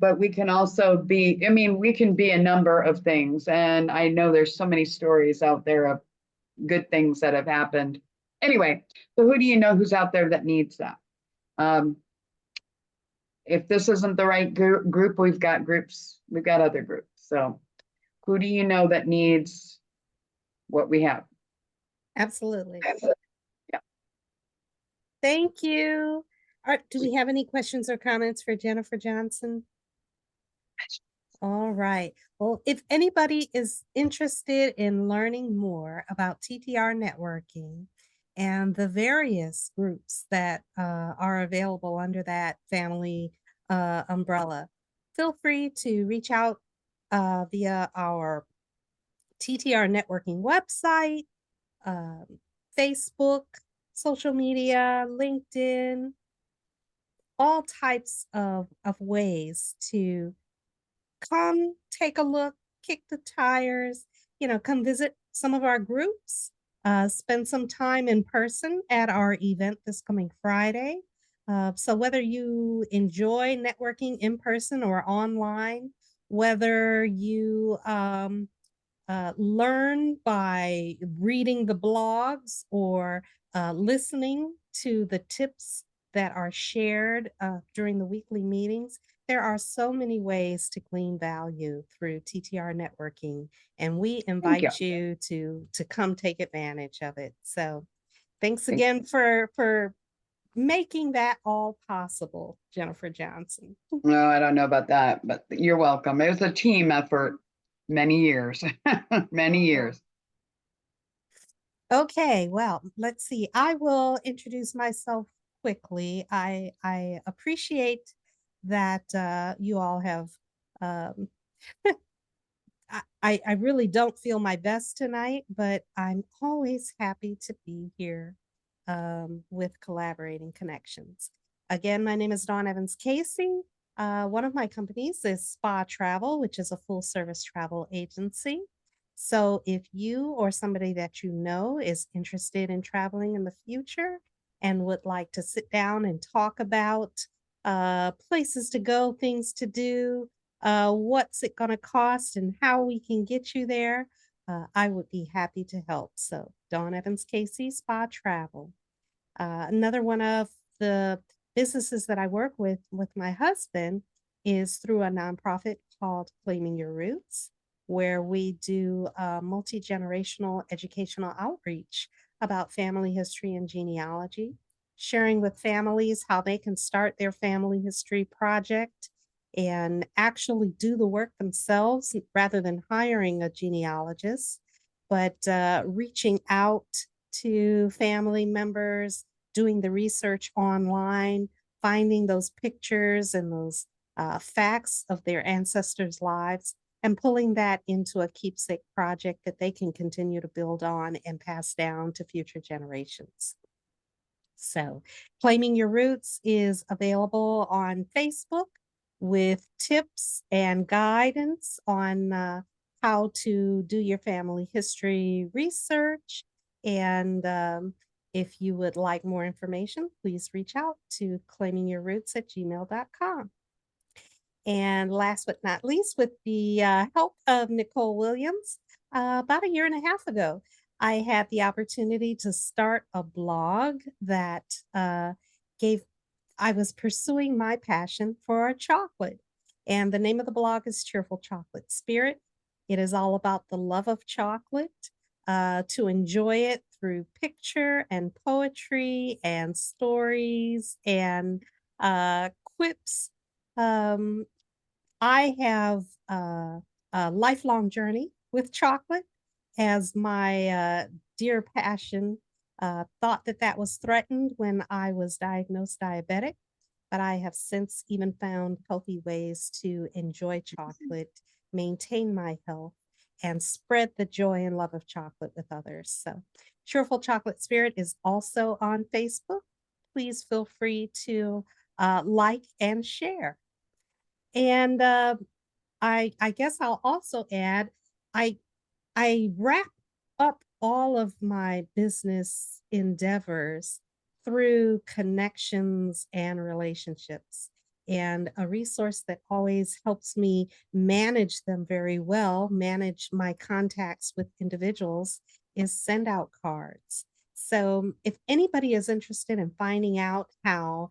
but we can also be, we can be a number of things. And I know there's so many stories out there of good things that have happened. Anyway, so who do you know who's out there that needs that? If this isn't the right group, we've got other groups. So who do you know that needs what we have? Absolutely. Yeah. Thank you. Do we have any questions or comments for Jennifer Johnson? All right. Well, if anybody is interested in learning more about TTR networking and the various groups that are available under that family umbrella, feel free to reach out via our TTR networking website, Facebook, social media, LinkedIn, all types of ways to come take a look, kick the tires, come visit some of our groups, spend some time in person at our event this coming Friday. So whether you enjoy networking in person or online, whether you learn by reading the blogs or listening to the tips that are shared during the weekly meetings. There are so many ways to glean value through TTR networking, and we invite you to come take advantage of it. So thanks again for making that all possible, Jennifer Johnson. No, I don't know about that, but you're welcome. It was a team effort, many years, many years. Okay, well, let's see. I will introduce myself quickly. I appreciate that you all have um I really don't feel my best tonight, but I'm always happy to be here with Collaborating Connections. Again, my name is Dawn Evans Casey. One of my companies is Spa Travel, which is a full service travel agency. So if you or somebody that you know is interested in traveling in the future and would like to sit down and talk about places to go, things to do, what's it going to cost and how we can get you there, I would be happy to help. So Dawn Evans Casey, Spa Travel. Another one of the businesses that I work with my husband is through a nonprofit called Claiming Your Roots, where we do multi-generational educational outreach about family history and genealogy, sharing with families how they can start their family history project and actually do the work themselves rather than hiring a genealogist, but reaching out to family members, doing the research online, finding those pictures and those facts of their ancestors' lives, and pulling that into a keepsake project that they can continue to build on and pass down to future generations. So, Claiming Your Roots is available on Facebook with tips and guidance on how to do your family history research. And if you would like more information, please reach out to claimingyourroots@gmail.com. And last but not least, with the help of Nicole Williams, about a year and a half ago, I had the opportunity to start a blog that I was pursuing my passion for chocolate. And the name of the blog is Cheerful Chocolate Spirit. It is all about the love of chocolate, to enjoy it through picture and poetry and stories and quips. I have a lifelong journey with chocolate as my dear passion. Thought that was threatened when I was diagnosed diabetic, but I have since even found healthy ways to enjoy chocolate, maintain my health, and spread the joy and love of chocolate with others. So, Cheerful Chocolate Spirit is also on Facebook. Please feel free to like and share. And I guess I'll also add, I wrap up all of my business endeavors through connections and relationships. And a resource that always helps me manage them very well, manage my contacts with individuals, is send out cards. So if anybody is interested in finding out how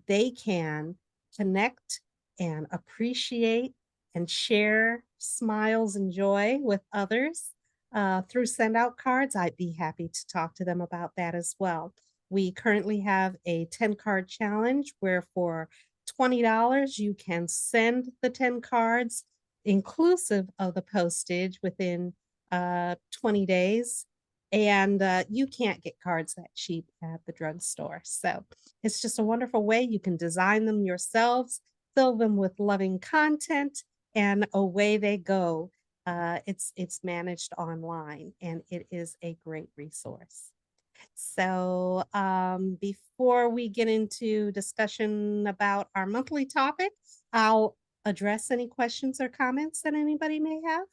they can connect and appreciate and share smiles and joy with others through send out cards, I'd be happy to talk to them about that as well. We currently have a 10 card challenge where for $20, you can send the 10 cards inclusive of the postage within 20 days. And you can't get cards that cheap at the drugstore. So it's just a wonderful way. You can design them yourselves, fill them with loving content, and away they go. It's managed online, and it is a great resource. So before we get into discussion about our monthly topic, I'll address any questions or comments that anybody may have.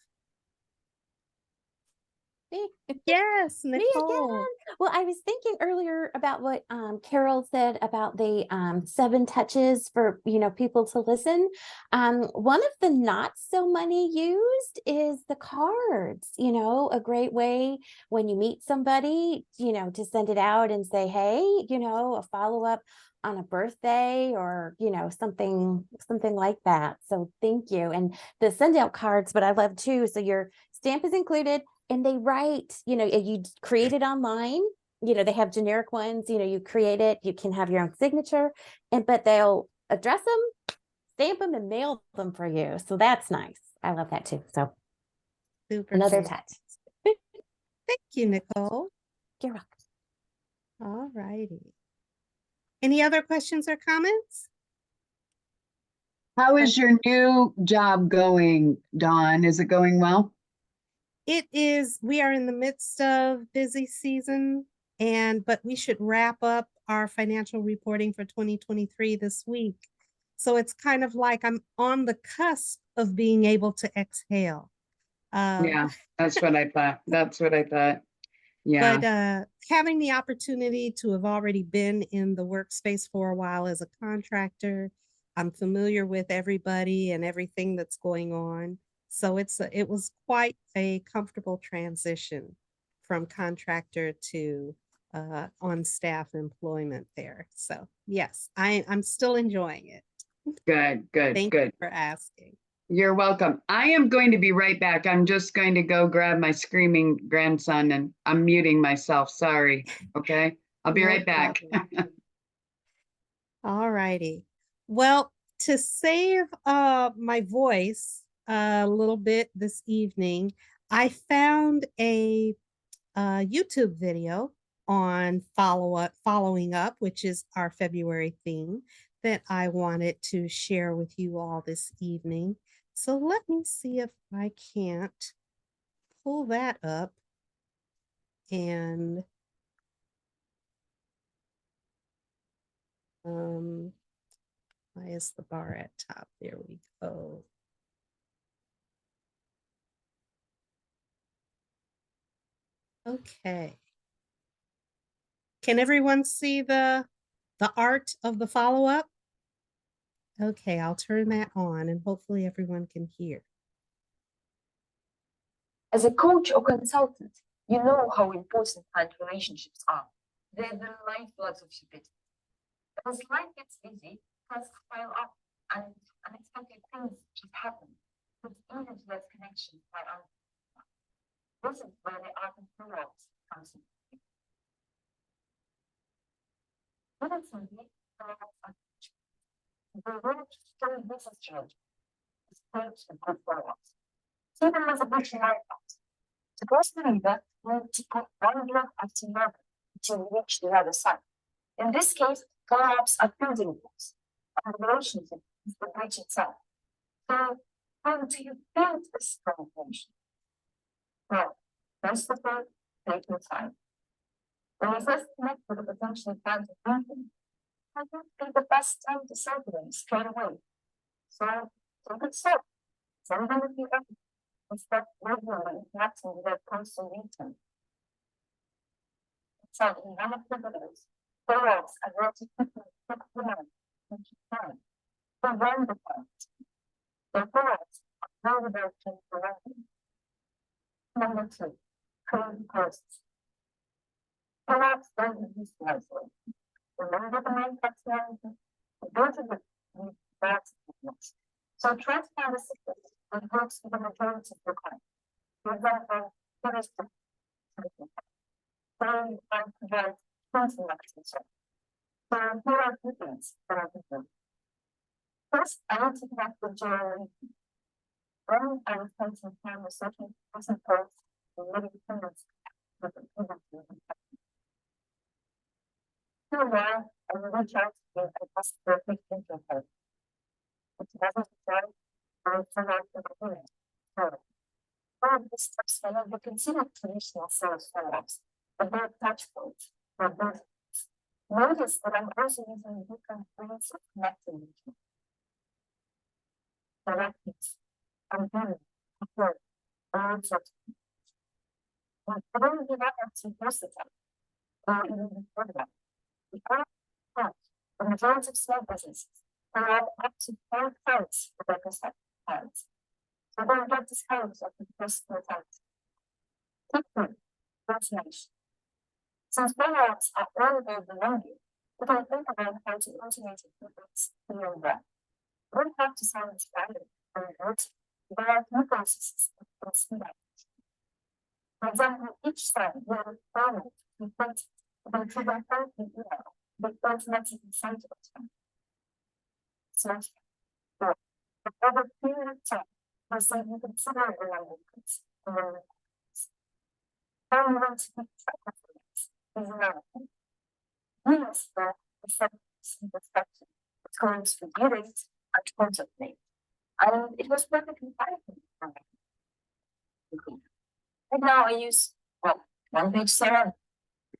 Me. Yes, Me Nicole. again. Well, I was thinking earlier about what Carol said about the 7 touches for people to listen. One of the not so money used is the cards. A great way when you meet somebody, to send it out and say, hey, a follow up on a birthday or something like that. So thank you. And the send out cards, but I love too. So your stamp is included. And they write, you create it online, they have generic ones, you create it, you can have your own signature, but they'll address them, stamp them, and mail them for you. So that's nice. I love that too. So Super. another fantastic. touch. Thank you, Nicole. You're welcome. All righty. Any other questions or comments? How is your new job going, Dawn? Is it going well? It is, we are in the midst of busy season, but we should wrap up our financial reporting for 2023 this week. So it's kind of like I'm on the cusp of being able to exhale. Yeah, that's what I thought. That's what I thought. Yeah, But having the opportunity to have already been in the workspace for a while as a contractor, I'm familiar with everybody and everything that's going on. So it was quite a comfortable transition from contractor to on staff employment there. So yes, I'm still enjoying it. good, good, Thank good. you for asking. You're welcome. I am going to be right back. I'm just going to go grab my screaming grandson and I'm muting myself. Sorry. Okay. I'll be No right back. problem. All righty. Well, to save my voice a little bit this evening, I found a YouTube video on following up, which is our February theme that I wanted to share with you all this evening. So let me see if I can't pull that up and why is the bar at top? There we go. Okay. Can everyone see the art of the follow-up? Okay, I'll turn that on and hopefully everyone can hear. As a coach or consultant, you know how important client relationships are. They're the lifeblood of your business. As life gets busy, tasks pile up, and unexpected things just happen. It's easy to let connections by others. This is where the art of follow-ups comes in. Relatively, follow-ups are the road to strong business strategy is built with good follow-ups. See them as a visionary part. The person leader will to put one block after another until you reach the other side. In this case, follow-ups are building blocks, and the relationship is the bridge itself. So, how do you build a strong relationship? Well, first of all, take your time. When you first connect with a potential client or meeting, I don't think the best time to say to them straight away. So, take it slow. Send them a few efforts and start regularly interacting with their constant return. So, in one of the videos, follow-ups are relatively quick demand and time. For one the point. The follow-ups are well directed for revenue. Number 2, create posts. Follow-ups don't exist nicely. Remember the main functionality? Go to the that's so try to find a system that works with the majority of the clients. For example, here is the then I provide constant activity. So here are two things that I can do. First, I want to connect with general. Then I will spend some time researching recent posts and living dependence with the for a while, I will reach out to you and ask for a quick intro code. It doesn't done or provide the opponent. So, one of the steps that we consider traditional sales follow-ups, the bird touch points, or bird. Notice that I'm also using different ways of connecting with you. Directives, unbending, support, words of. I don't give up to versatile, or even before that. The art part, the majority of small businesses, have up to 4 cards for their respective cards. So don't get discouraged at the first 4 cards. Tip 3, automation. Since follow-ups are already below you, you can think about how to automate improvements in your web. You don't have to sound inspired or rote. There are few processes that can speed up. For example, each time you have a problem, you print about to refer to email, but automatically send to it. So, but over a period of time, there's something considerable number of things. How you want to keep track of things is another thing. Yes, the perspective. It's going to be great at constantly. And it was perfectly fine for me. And now I use, well, one page CRM.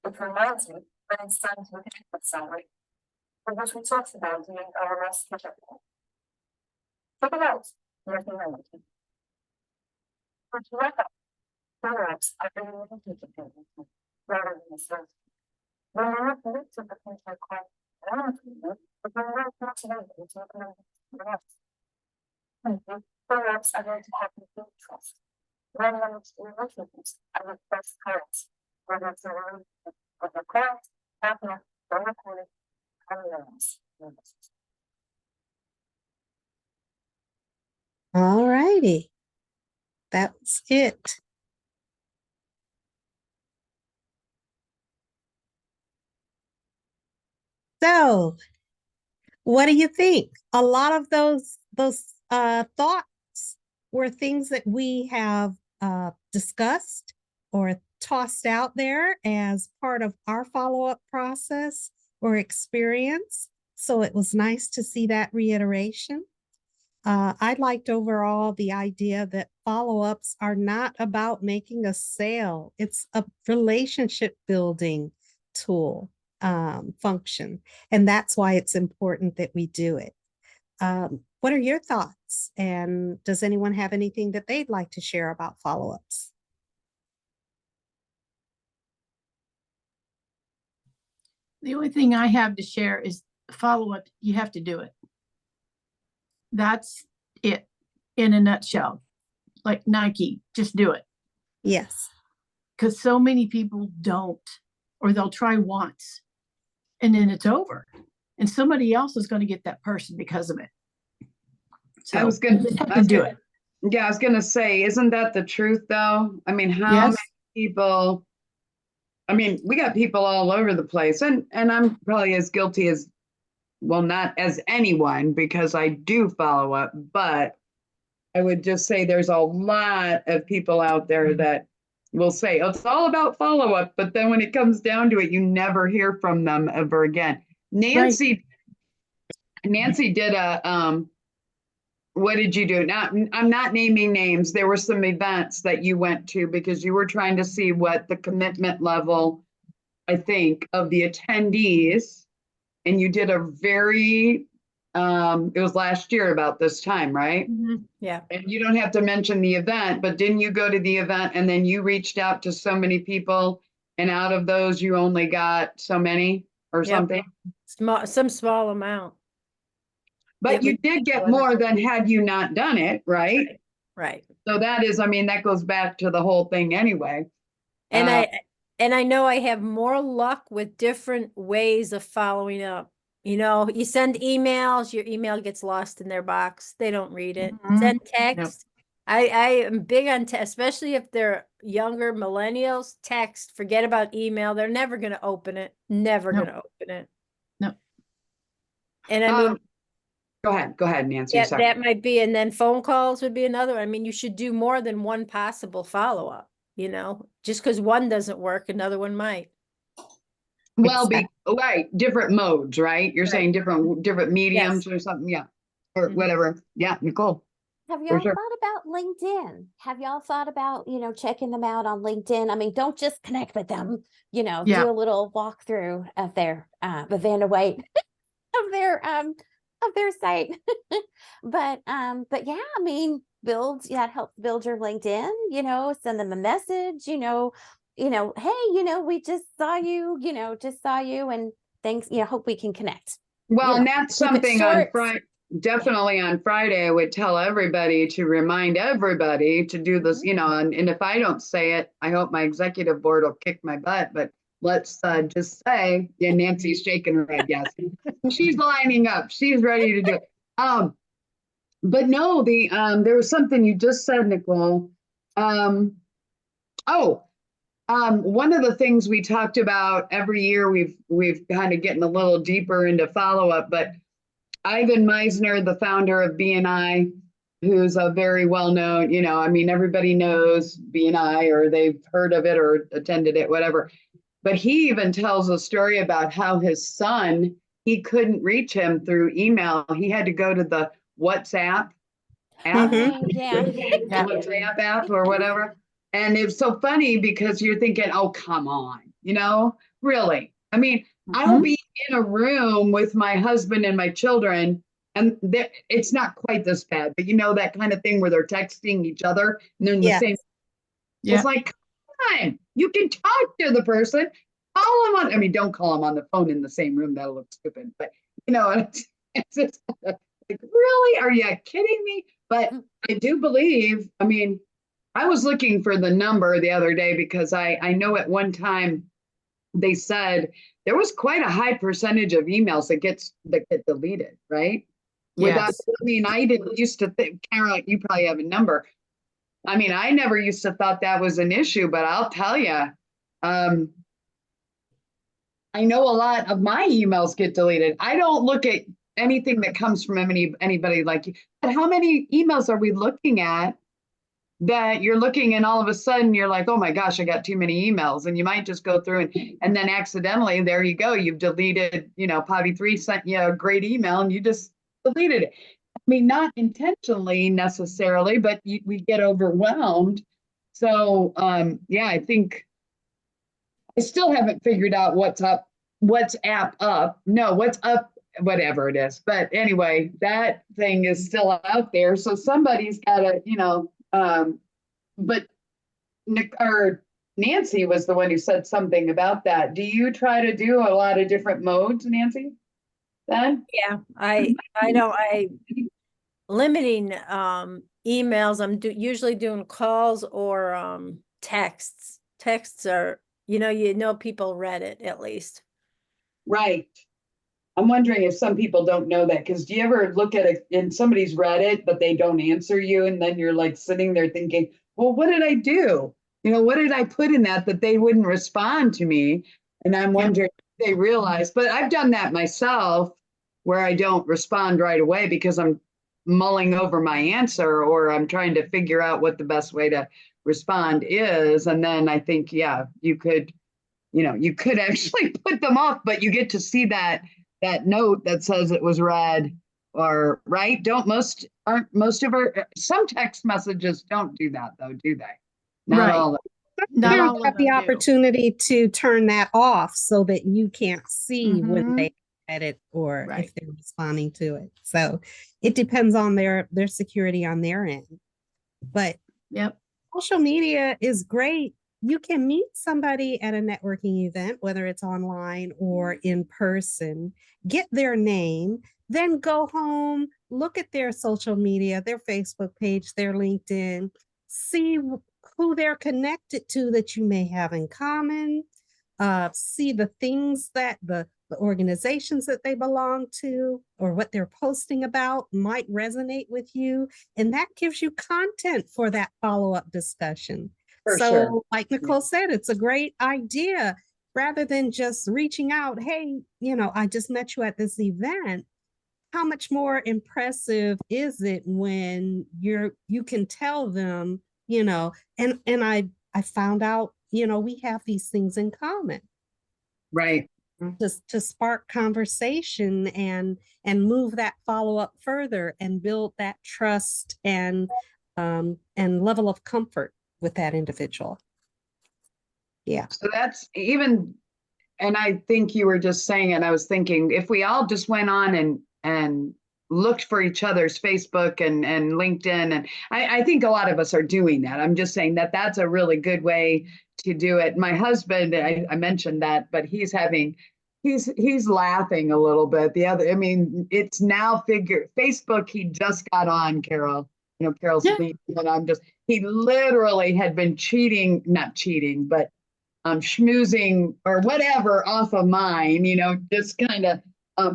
It reminds me when it's time to look at the summary. For what we talked about during our last catch-up call. Check it out. Nothing wrong with it. For to wrap up, follow-ups are very limited to rather than a service. When we're not linked to the things that are around you, but when we're not motivated to implement the rest. Follow-ups are going to have complete trust. When managed relationships are the best cards, whether it's a relationship with a client, partner, or a colleague, or else. All righty. That's it. So, what do you think? A lot of those thoughts were things that we have discussed or tossed out there as part of our follow-up process or experience. So it was nice to see that reiteration. I liked overall the idea that follow-ups are not about making a sale. It's a relationship building tool function. And that's why it's important that we do it. What are your thoughts? And does anyone have anything that they'd like to share about follow-ups? The only thing I have to share is follow-up, you have to do it. That's it in a nutshell. Like Nike, just do it. Yes. Because so many people don't, or they'll try once and then it's over. And somebody else is going to get that person because of it. So I was gonna you have to do it. Yeah, I was gonna say, isn't that the truth though? I mean, how Yes. many people, I mean, we got people all over the place, and I'm probably as guilty as, well, not as anyone, because I do follow up, but I would just say there's a lot of people out there that will say, oh, it's all about follow up, but then when it comes down to it, you never hear from them ever again. Nancy did a what did you do? Now, I'm not naming names. There were some events that you went to because you were trying to see what the commitment level, I think, of the attendees. And you did a very, it was last year about this time, right? Yeah. And you don't have to mention the event, but didn't you go to the event and then you reached out to so many people and out of those you only got so many or Yep. something? Some small amount. But That you would- did get more than had you not done it, right? Right. So that is, I mean, that goes back to the whole thing anyway. And Uh, I know I have more luck with different ways of following up. You know, you send emails, your email gets lost in their box. They don't read it. Mhm. Send text. I am big on especially if they're younger millennials, text, forget about email. They're never going to open it. Never Nope. going to open it. No. And I mean, Go ahead, Nancy. yeah, Sorry. that might be, and then phone calls would be another. I mean, you should do more than one possible follow-up, you know, just because one doesn't work, another one might. Well, right, different modes, right? You're Right. saying different mediums or something, yeah. or Mhm. whatever. Yeah, Nicole. Have For y'all sure. thought about LinkedIn? Have y'all thought about, checking them out on LinkedIn? I mean, don't just connect with them, Yeah. do a little walkthrough of their evaluate of their site. But yeah, I mean, that helps build your LinkedIn, send them a message, hey, we just saw you, and thanks, hope we can connect. Well, and know, that's keep it something on short. Friday, definitely on Friday, I would tell everybody to remind everybody to do this, and if I don't say it, I hope my executive board will kick my butt, but let's just say, yeah, Nancy's shaking her head, yes. She's lining up, she's ready to do it. But no, there was something you just said, Nicole. One of the things we talked about every year, we've kind of getting a little deeper into follow-up, but Ivan Meisner, the founder of BNI, who's a very well-known, everybody knows BNI or they've heard of it or attended it, whatever. But he even tells a story about how his son, he couldn't reach him through email. He had to go to the WhatsApp app, Oh, yeah. Yeah. WhatsApp app or whatever. And it's so funny because you're thinking, oh, come on, really? I mean, I'll Mhm. be in a room with my husband and my children, and it's not quite this bad, but that kind of thing where they're texting each other and they're in the Yes. same. Yeah. It's like, come on, you can talk to the person. Call them on. I mean, don't call them on the phone in the same room. That'll look stupid. But it's just like, really? Are you kidding me? But I do believe. I mean, I was looking for the number the other day because I know at one time they said there was quite a high percentage of emails that get deleted, right? Without, Yes. I mean, I didn't used to think, Carol, you probably have a number. I mean, I never used to thought that was an issue, but I'll tell you, I know a lot of my emails get deleted. I don't look at anything that comes from anybody like you. But how many emails are we looking at that you're looking and all of a sudden you're like, oh my gosh, I got too many emails, and you might just go through and then accidentally, there you go, you've deleted, Potty 3 sent you a great email and you just deleted it. I mean, not intentionally necessarily, but we get overwhelmed. So yeah, I think I still haven't figured out what's up, what's app up. No, what's up, whatever it is. But anyway, that thing is still out there. So somebody's got to, but Nick or Nancy was the one who said something about that. Do you try to do a lot of different modes, Nancy? Then? Yeah, I limiting emails. I'm usually doing calls or texts. Texts are, people read it at least. Right. I'm wondering if some people don't know that, because do you ever look at it and somebody's read it, but they don't answer you, and then you're like sitting there thinking, well, what did I do? What did I put in that they wouldn't respond to me? And I'm wondering if they realize, but I've done that myself where I don't respond right away because I'm mulling over my answer or I'm trying to figure out what the best way to respond is. And then I think, yeah, you could actually put them off, but you get to see that note that says it was read, or right. Aren't most of some text messages don't do that though, do they? Not Right. all. Not Parents all of have the them do. opportunity to turn that off so that you can't see when Mhm. they edit or Right. if they're responding to it. So it depends on their security on their end. But Yep. social media is great. You can meet somebody at a networking event, whether it's online or in person, get their name, then go home, look at their social media, their Facebook page, their LinkedIn, see who they're connected to that you may have in common, see the things that the organizations that they belong to or what they're posting about might resonate with you. And that gives you content for that follow-up discussion. For So sure. like Nicole said, it's a great idea rather than just reaching out. Hey, I just met you at this event. How much more impressive is it when you can tell them, and I found out, we have these things in common. Right. to spark conversation and move that follow-up further and build that trust and level of comfort with that individual. Yeah. So that's even, and I think you were just saying it, I was thinking, if we all just went on and looked for each other's Facebook and LinkedIn, and I think a lot of us are doing that. I'm just saying that that's a really good way to do it. My husband, I mentioned that, but he's laughing a little bit. I mean, it's now Facebook, he just got on, Carol. You know, Carol's Yeah. leaving, but he literally had been not cheating, but schmoozing or whatever off of mine, just kind of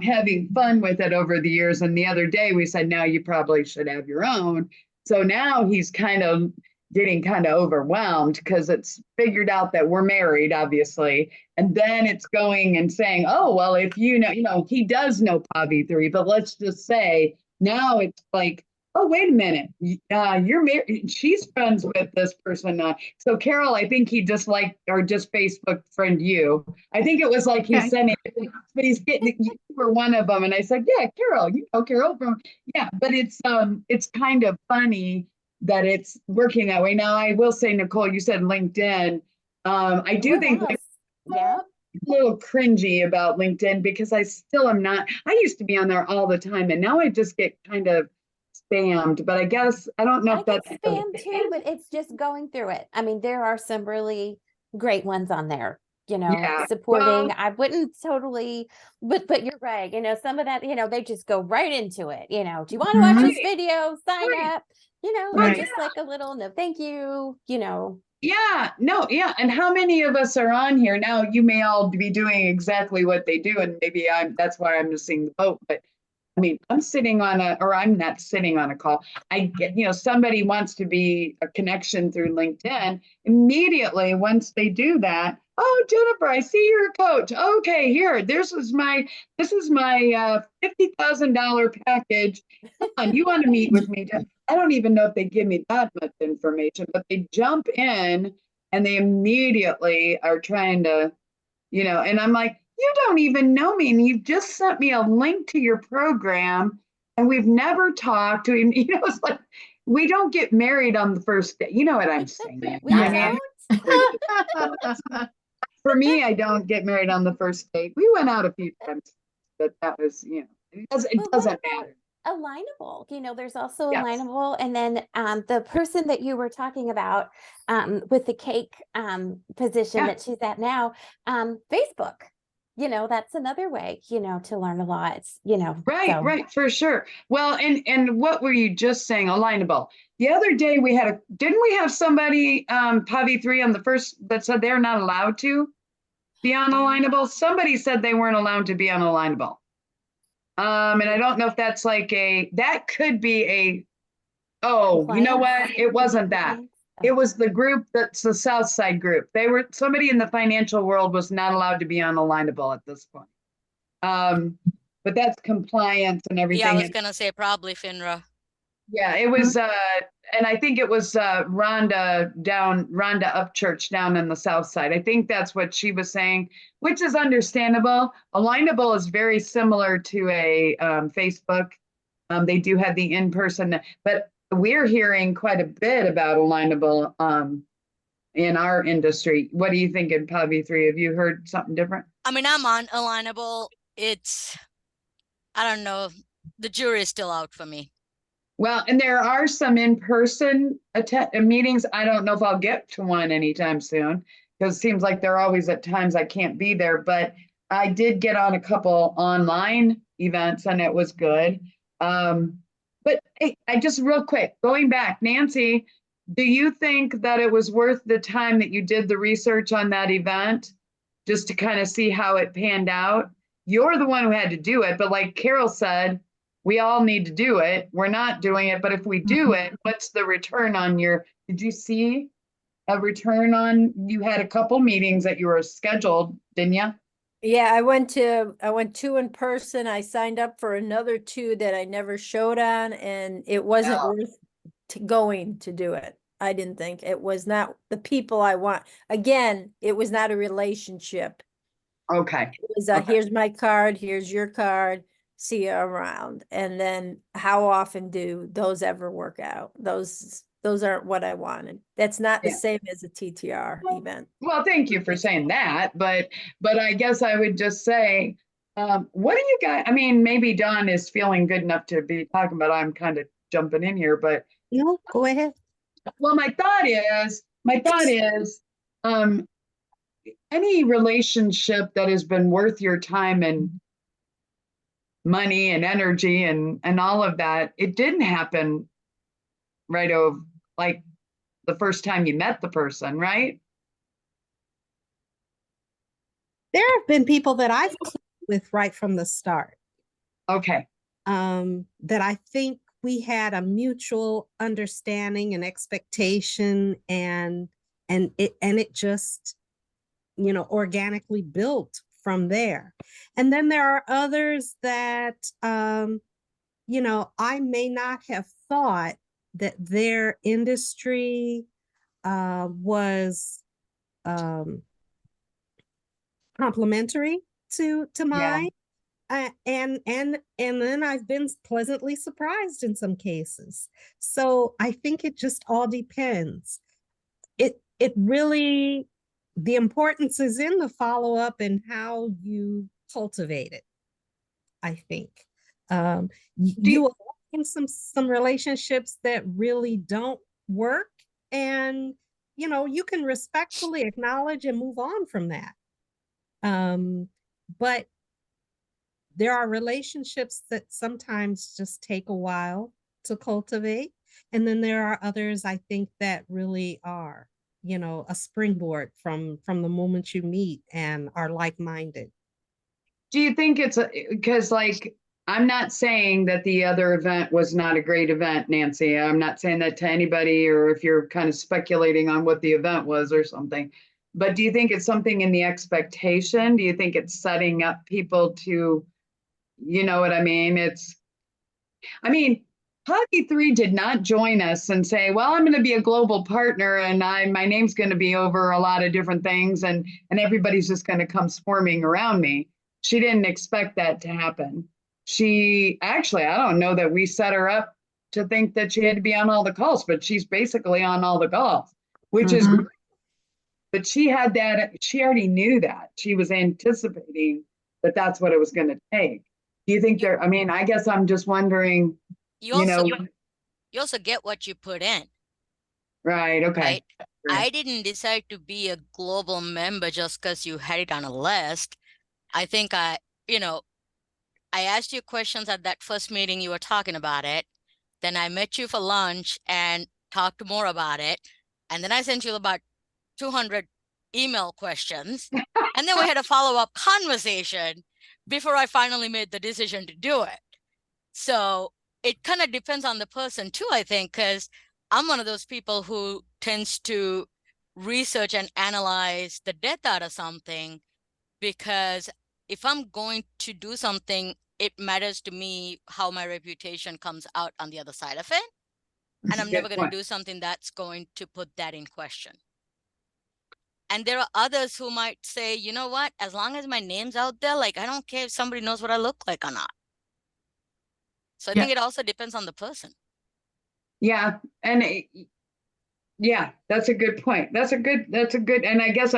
having fun with it over the years. And the other day we said, now you probably should have your own. So now he's kind of getting kind of overwhelmed because it's figured out that we're married, obviously. And then it's going and saying, oh, well, if he does know PAVI3, but let's just say now it's like, oh, wait a minute, you're married, she's friends with this person. So Carol, I think he just Facebook friend you. I think it was like he Okay. sent it, but you were one of them. And I said, yeah, Carol, Carol from, yeah, but it's kind of funny that it's working that way. Now, I will say, Nicole, you said LinkedIn. I do think Yes. Yeah. a little cringy about LinkedIn because I still am not, I used to be on there all the time and now I just get kind of spammed, but I guess, I don't know I if get that's. spam too, but it's just going through it. I mean, there are some really great ones on there, Yeah, supporting. well, I wouldn't totally, but you're right. Some of that, they just go right into it. Do you want to watch this Right. video? Sign Right. up. Right. Just like a little no, thank you. Yeah, no, yeah. And how many of us are on here now? You may all be doing exactly what they do, and maybe that's why I'm missing the boat. But I mean, I'm not sitting on a call. I get, somebody wants to be a connection through LinkedIn. Immediately, once they do that, oh, Jennifer, I see you're a coach. Okay, here, this is my $50,000 package. Come on, you want to meet with me? I don't even know if they give me that much information, but they jump in and they immediately are trying to, and I'm like, you don't even know me. And you've just sent me a link to your program and we've never talked to him. It's like, we don't get married on the first day. You know what I'm saying? We I mean, Mm-hmm. for me, I don't get married on the first date. We went out a few times, but that was, it But what doesn't about matter. Alignable? There's also Yes. Alignable, and then the person that you were talking about with the cake position Yeah. that she's at now, Facebook. That's another way, to learn a lot. Right, so. right, for sure. Well, and what were you just saying? Alignable. The other day didn't we have somebody, PAVI3 on the first that said they're not allowed to be on Alignable? Somebody said they weren't allowed to be on Alignable. And I don't know if that's that could be you know what? It wasn't that. It was the group that's the South Side group. Somebody in the financial world was not allowed to be on Alignable at this point. But that's compliance and everything. Yeah, I was gonna say probably FINRA. Yeah, it was, and I think it was Rhonda Upchurch down in the South Side. I think that's what she was saying, which is understandable. Alignable is very similar to a Facebook. They do have the in-person, but we're hearing quite a bit about Alignable in our industry. What do you think in PAVI3? Have you heard something different? I mean, I'm on Alignable. I don't know. The jury is still out for me. Well, and there are some in-person meetings. I don't know if I'll get to one anytime soon because it seems like they're always at times I can't be there, but I did get on a couple online events and it was good. But hey, I just real quick, going back, Nancy, do you think that it was worth the time that you did the research on that event just to kind of see how it panned out? You're the one who had to do it, but like Carol said, we all need to do it. We're not doing it, but if we do it, what's the return on did you see a return on, you had a couple meetings that you were scheduled, didn't you? Yeah, I went 2 in person. I signed up for another 2 that I never showed on, and it wasn't Yeah. worth going to do it. I didn't think it was not the people I want. Again, it was not a relationship. Okay, It was, Okay. here's my card, here's your card, see you around. And then how often do those ever work out? Those aren't what I wanted. That's not the Yeah. same as a TTR event. well, thank you for saying that, but I guess I would just say, what do you guys, I mean, maybe Dawn is feeling good enough to be talking about, I'm kind of jumping in here, but No, go ahead. well, my thought is, any relationship that has been worth your time and money and energy and all of that, it didn't happen right over like the first time you met the person, right? There have been people that I've clicked with right from the start, Okay, that I think we had a mutual understanding and expectation, and it just, organically built from there. And then there are others that, I may not have thought that their industry was complementary to mine. And then I've been pleasantly surprised in some cases. So I think it just all depends. It really, the importance is in the follow-up and how you cultivate it, I think. You will find some relationships that really don't work, and you can respectfully acknowledge and move on from that. But there are relationships that sometimes just take a while to cultivate. And then there are others, I think, that really are, a springboard from the moment you meet and are like-minded. do you think it's because like, I'm not saying that the other event was not a great event, Nancy. I'm not saying that to anybody, or if you're kind of speculating on what the event was or something. But do you think it's something in the expectation? Do you think it's setting up people to, you know what I mean? Hockey 3 did not join us and say, well, I'm going to be a global partner and my name's going to be over a lot of different things and everybody's just going to come swarming around me. She didn't expect that to happen. She actually, I don't know that we set her up to think that she had to be on all the calls, but she's basically on all the calls, which is great. But she had that, she already knew that. She was anticipating that that's what it was going to take. Do you think there, I guess I'm just wondering, You you know, also you also get what you put in, right, okay. right? Right. I didn't decide to be a global member just because you had it on a list. I think I asked you questions at that first meeting you were talking about it. Then I met you for lunch and talked more about it. And then I sent you about 200 email questions. And then we had a follow-up conversation before I finally made the decision to do it. So it kind of depends on the person too, I think, because I'm one of those people who tends to research and analyze the depth out of something, because if I'm going to do something, it matters to me how my reputation comes out on the other side of it. That's And a I'm good never going point. to do something that's going to put that in question. And there are others who might say, you know what, as long as my name's out there, like, I don't care if somebody knows what I look like or not. So I think it also depends on the person. Yeah, and yeah, that's a good point. That's a good, and I guess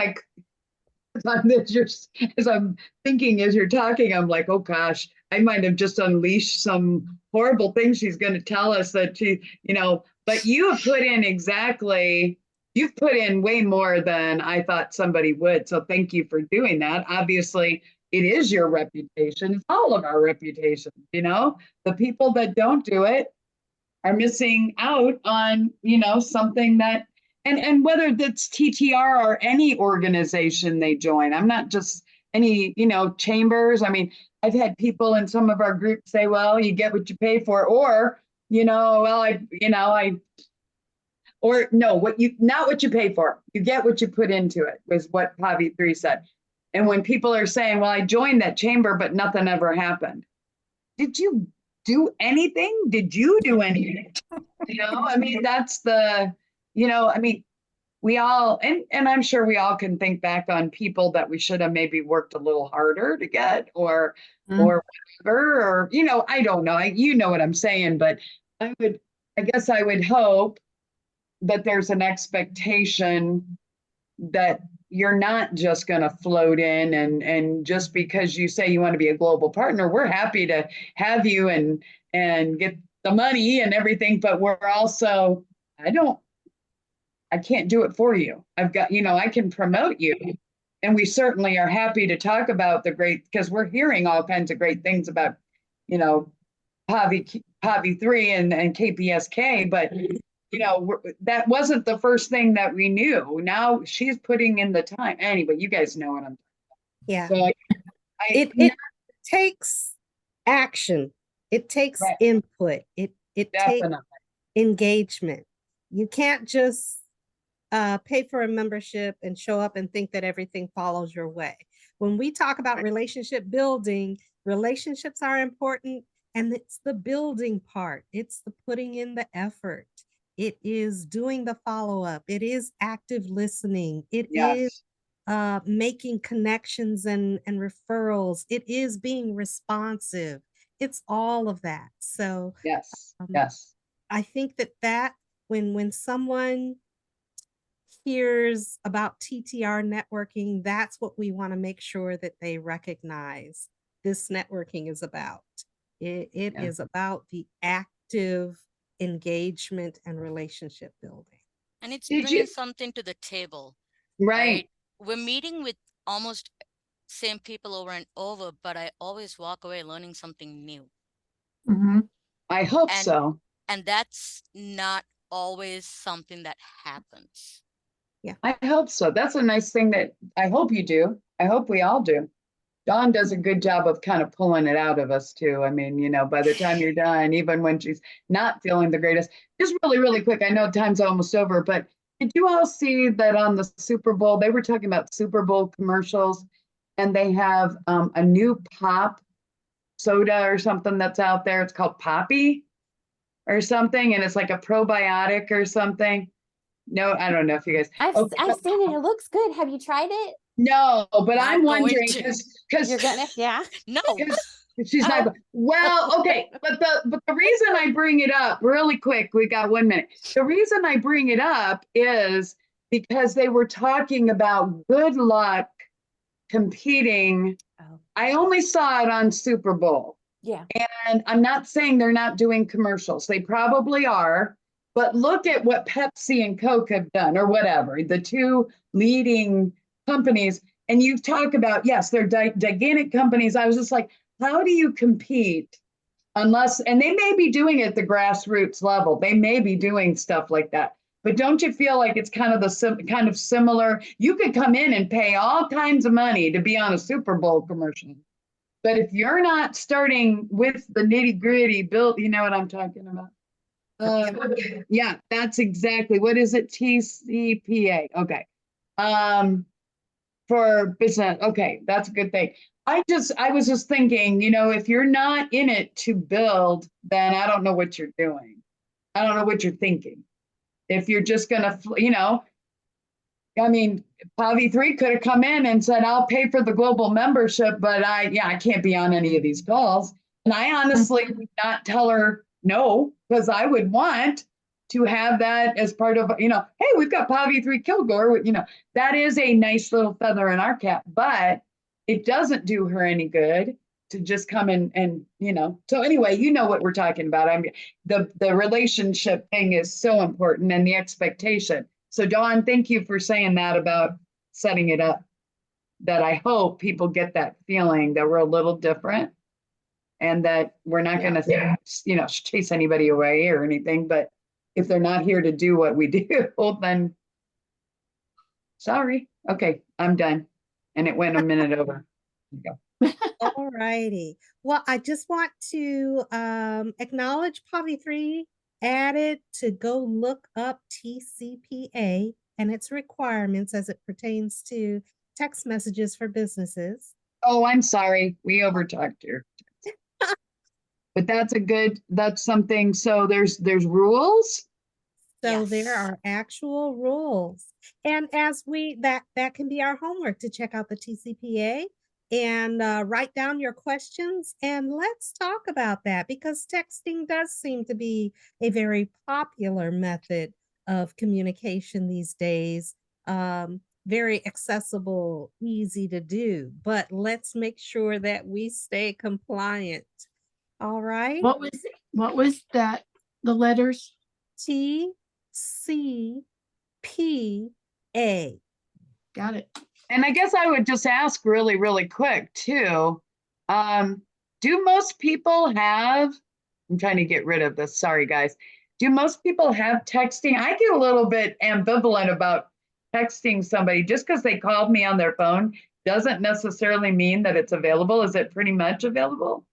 as I'm thinking as you're talking, I'm like, oh gosh, I might have just unleashed some horrible things she's going to tell us that but you've put in way more than I thought somebody would. So thank you for doing that. Obviously, it is your reputation. It's all of our reputation. The people that don't do it are missing out on, something that, and whether that's TTR or any organization they join. I'm not just any, chambers. I've had people in some of our groups say, well, you get what you pay for, or, or no, not what you pay for. You get what you put into it, was what Pavi 3 said. And when people are saying, well, I joined that chamber, but nothing ever happened. Did you do anything? Did you do anything? That's the, we we all, and I'm sure we all can think back on people that we should have maybe worked a little harder to get, or whatever, or, you know, I don't know, you know what I'm saying, but I guess I would hope that there's an expectation that you're not just going to float in and just because you say you want to be a global partner, we're happy to have you and get the money and everything, but we're also, I can't do it for you. I've got, you know, I can promote you. And we certainly are happy to talk about the great, because we're hearing all kinds of great things about, you know, PAVI 3 and KPSK, but you know, that wasn't the first thing that we knew. Now she's putting in the time. Anyway, you guys know what I'm Yeah. so It takes action. It takes Right. input. It takes definitely. engagement. You can't just pay for a membership and show up and think that everything follows your way. When we talk about relationship building, relationships are important, and it's the building part. It's the putting in the effort. It is doing the follow-up. It is active listening. It is Yes. making connections and referrals. It is being responsive. It's all of that. So Yes. Yes. I think that when someone hears about TTR networking, that's what we want to make sure that they recognize this networking is about. It Yeah. is about the active engagement and relationship building. And it's Did bringing you- something to the table, Right. right? We're meeting with almost same people over and over, but I always walk away learning something new. Mhm. I hope And- so. And that's not always something that happens. I hope so. That's a nice thing that I hope you do. I hope we all do. Dawn does a good job of kind of pulling it out of us too. I mean, you know, by the time you're done, even when she's not feeling the greatest, just really, really quick. I know time's almost over, but did you all see that on the Super Bowl, they were talking about Super Bowl commercials and they have a new pop soda or something that's out there. It's called Poppy or something. And it's like a probiotic or something. No, I don't know if you guys. I've seen it. It looks good. Have you tried it? No, but Not I'm going wondering to. because You're gonna, yeah. No, she's not. Well, okay, but the reason I bring it up really quick, we got 1 minute. The reason I bring it up is because they were talking about good luck competing. Oh, I only saw it on Super Bowl. yeah. And I'm not saying they're not doing commercials. They probably are. But look at what Pepsi and Coke have done, or whatever, the two leading companies. And you talk about, yes, they're gigantic companies. I was just like, how do you compete unless, and they may be doing it at the grassroots level. They may be doing stuff like that. But don't you feel like it's kind of kind of similar? You could come in and pay all kinds of money to be on a Super Bowl commercial. But if you're not starting with the nitty gritty build, you know what I'm talking about? Yeah, that's exactly. What is it? TCPA. Okay. For business. Okay, that's a good thing. I was just thinking, you know, if you're not in it to build, then I don't know what you're doing. I don't know what you're thinking. If you're just gonna, you know, I mean, PAVI 3 could have come in and said, I'll pay for the global membership, but I can't be on any of these calls. And I honestly would not tell her no, because I would want to have that as part of, you know, hey, we've got PAVI 3 Kilgore, you know, that is a nice little feather in our cap, but it doesn't do her any good to just come in and, you know, so anyway, you know what we're talking about. I mean, the relationship thing is so important and the expectation. So Dawn, thank you for saying that about setting it up, that I hope people get that feeling that we're a little different and that we're not going to, you know, chase anybody away or anything. But if they're not here to do what we do, then sorry. Okay, I'm done. And it went a minute over. All righty. Well, I just want to acknowledge PAVI 3 added to go look up TCPA and its requirements as it pertains to text messages for businesses. Oh, I'm sorry. We overtalked here. But that's something. So there's rules. So Yes. there are actual rules. And as that can be our homework to check out the TCPA and write down your questions and let's talk about that because texting does seem to be a very popular method of communication these days. Very accessible, easy to do, but let's make sure that we stay compliant. All right. What was that? The letters? TCPA. Got it. And I guess I would just ask really, really quick too. Do most people have, I'm trying to get rid of this, sorry guys. Do most people have texting? I get a little bit ambivalent about texting somebody just because they called me on their phone doesn't necessarily mean that it's available. Is it pretty much available?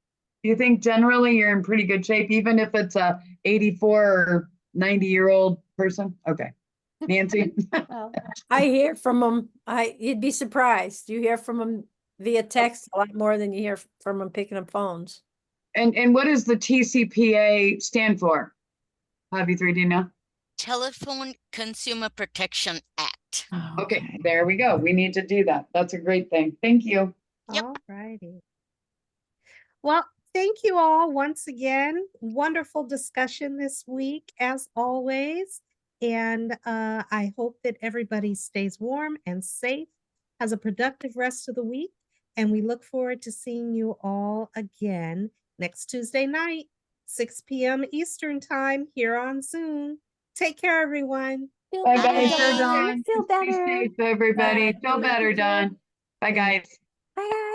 Do you think generally you're in pretty good shape, even if it's a 84 or 90-year-old person? Okay. Nancy? Well, I hear from them. You'd be surprised. You hear from them via text a lot more than you hear from them picking up phones. And what does the TCPA stand for? Javi 3, do you know? Telephone Consumer Protection Act. Okay, there we go. We need to do that. That's a great thing. Thank you. Yep. All righty. Well, thank you all once again. Wonderful discussion this week, as always. And I hope that everybody stays warm and safe, has a productive rest of the week. And we look forward to seeing you all again next Tuesday night, 6 p.m. Eastern Time here on Zoom. Take care, everyone. feel Bye, better, guys. Bye. Dawn. Dawn. Feel Stay better. safe, everybody. Bye. Feel better, Dawn. Bye, guys. Bye, guys.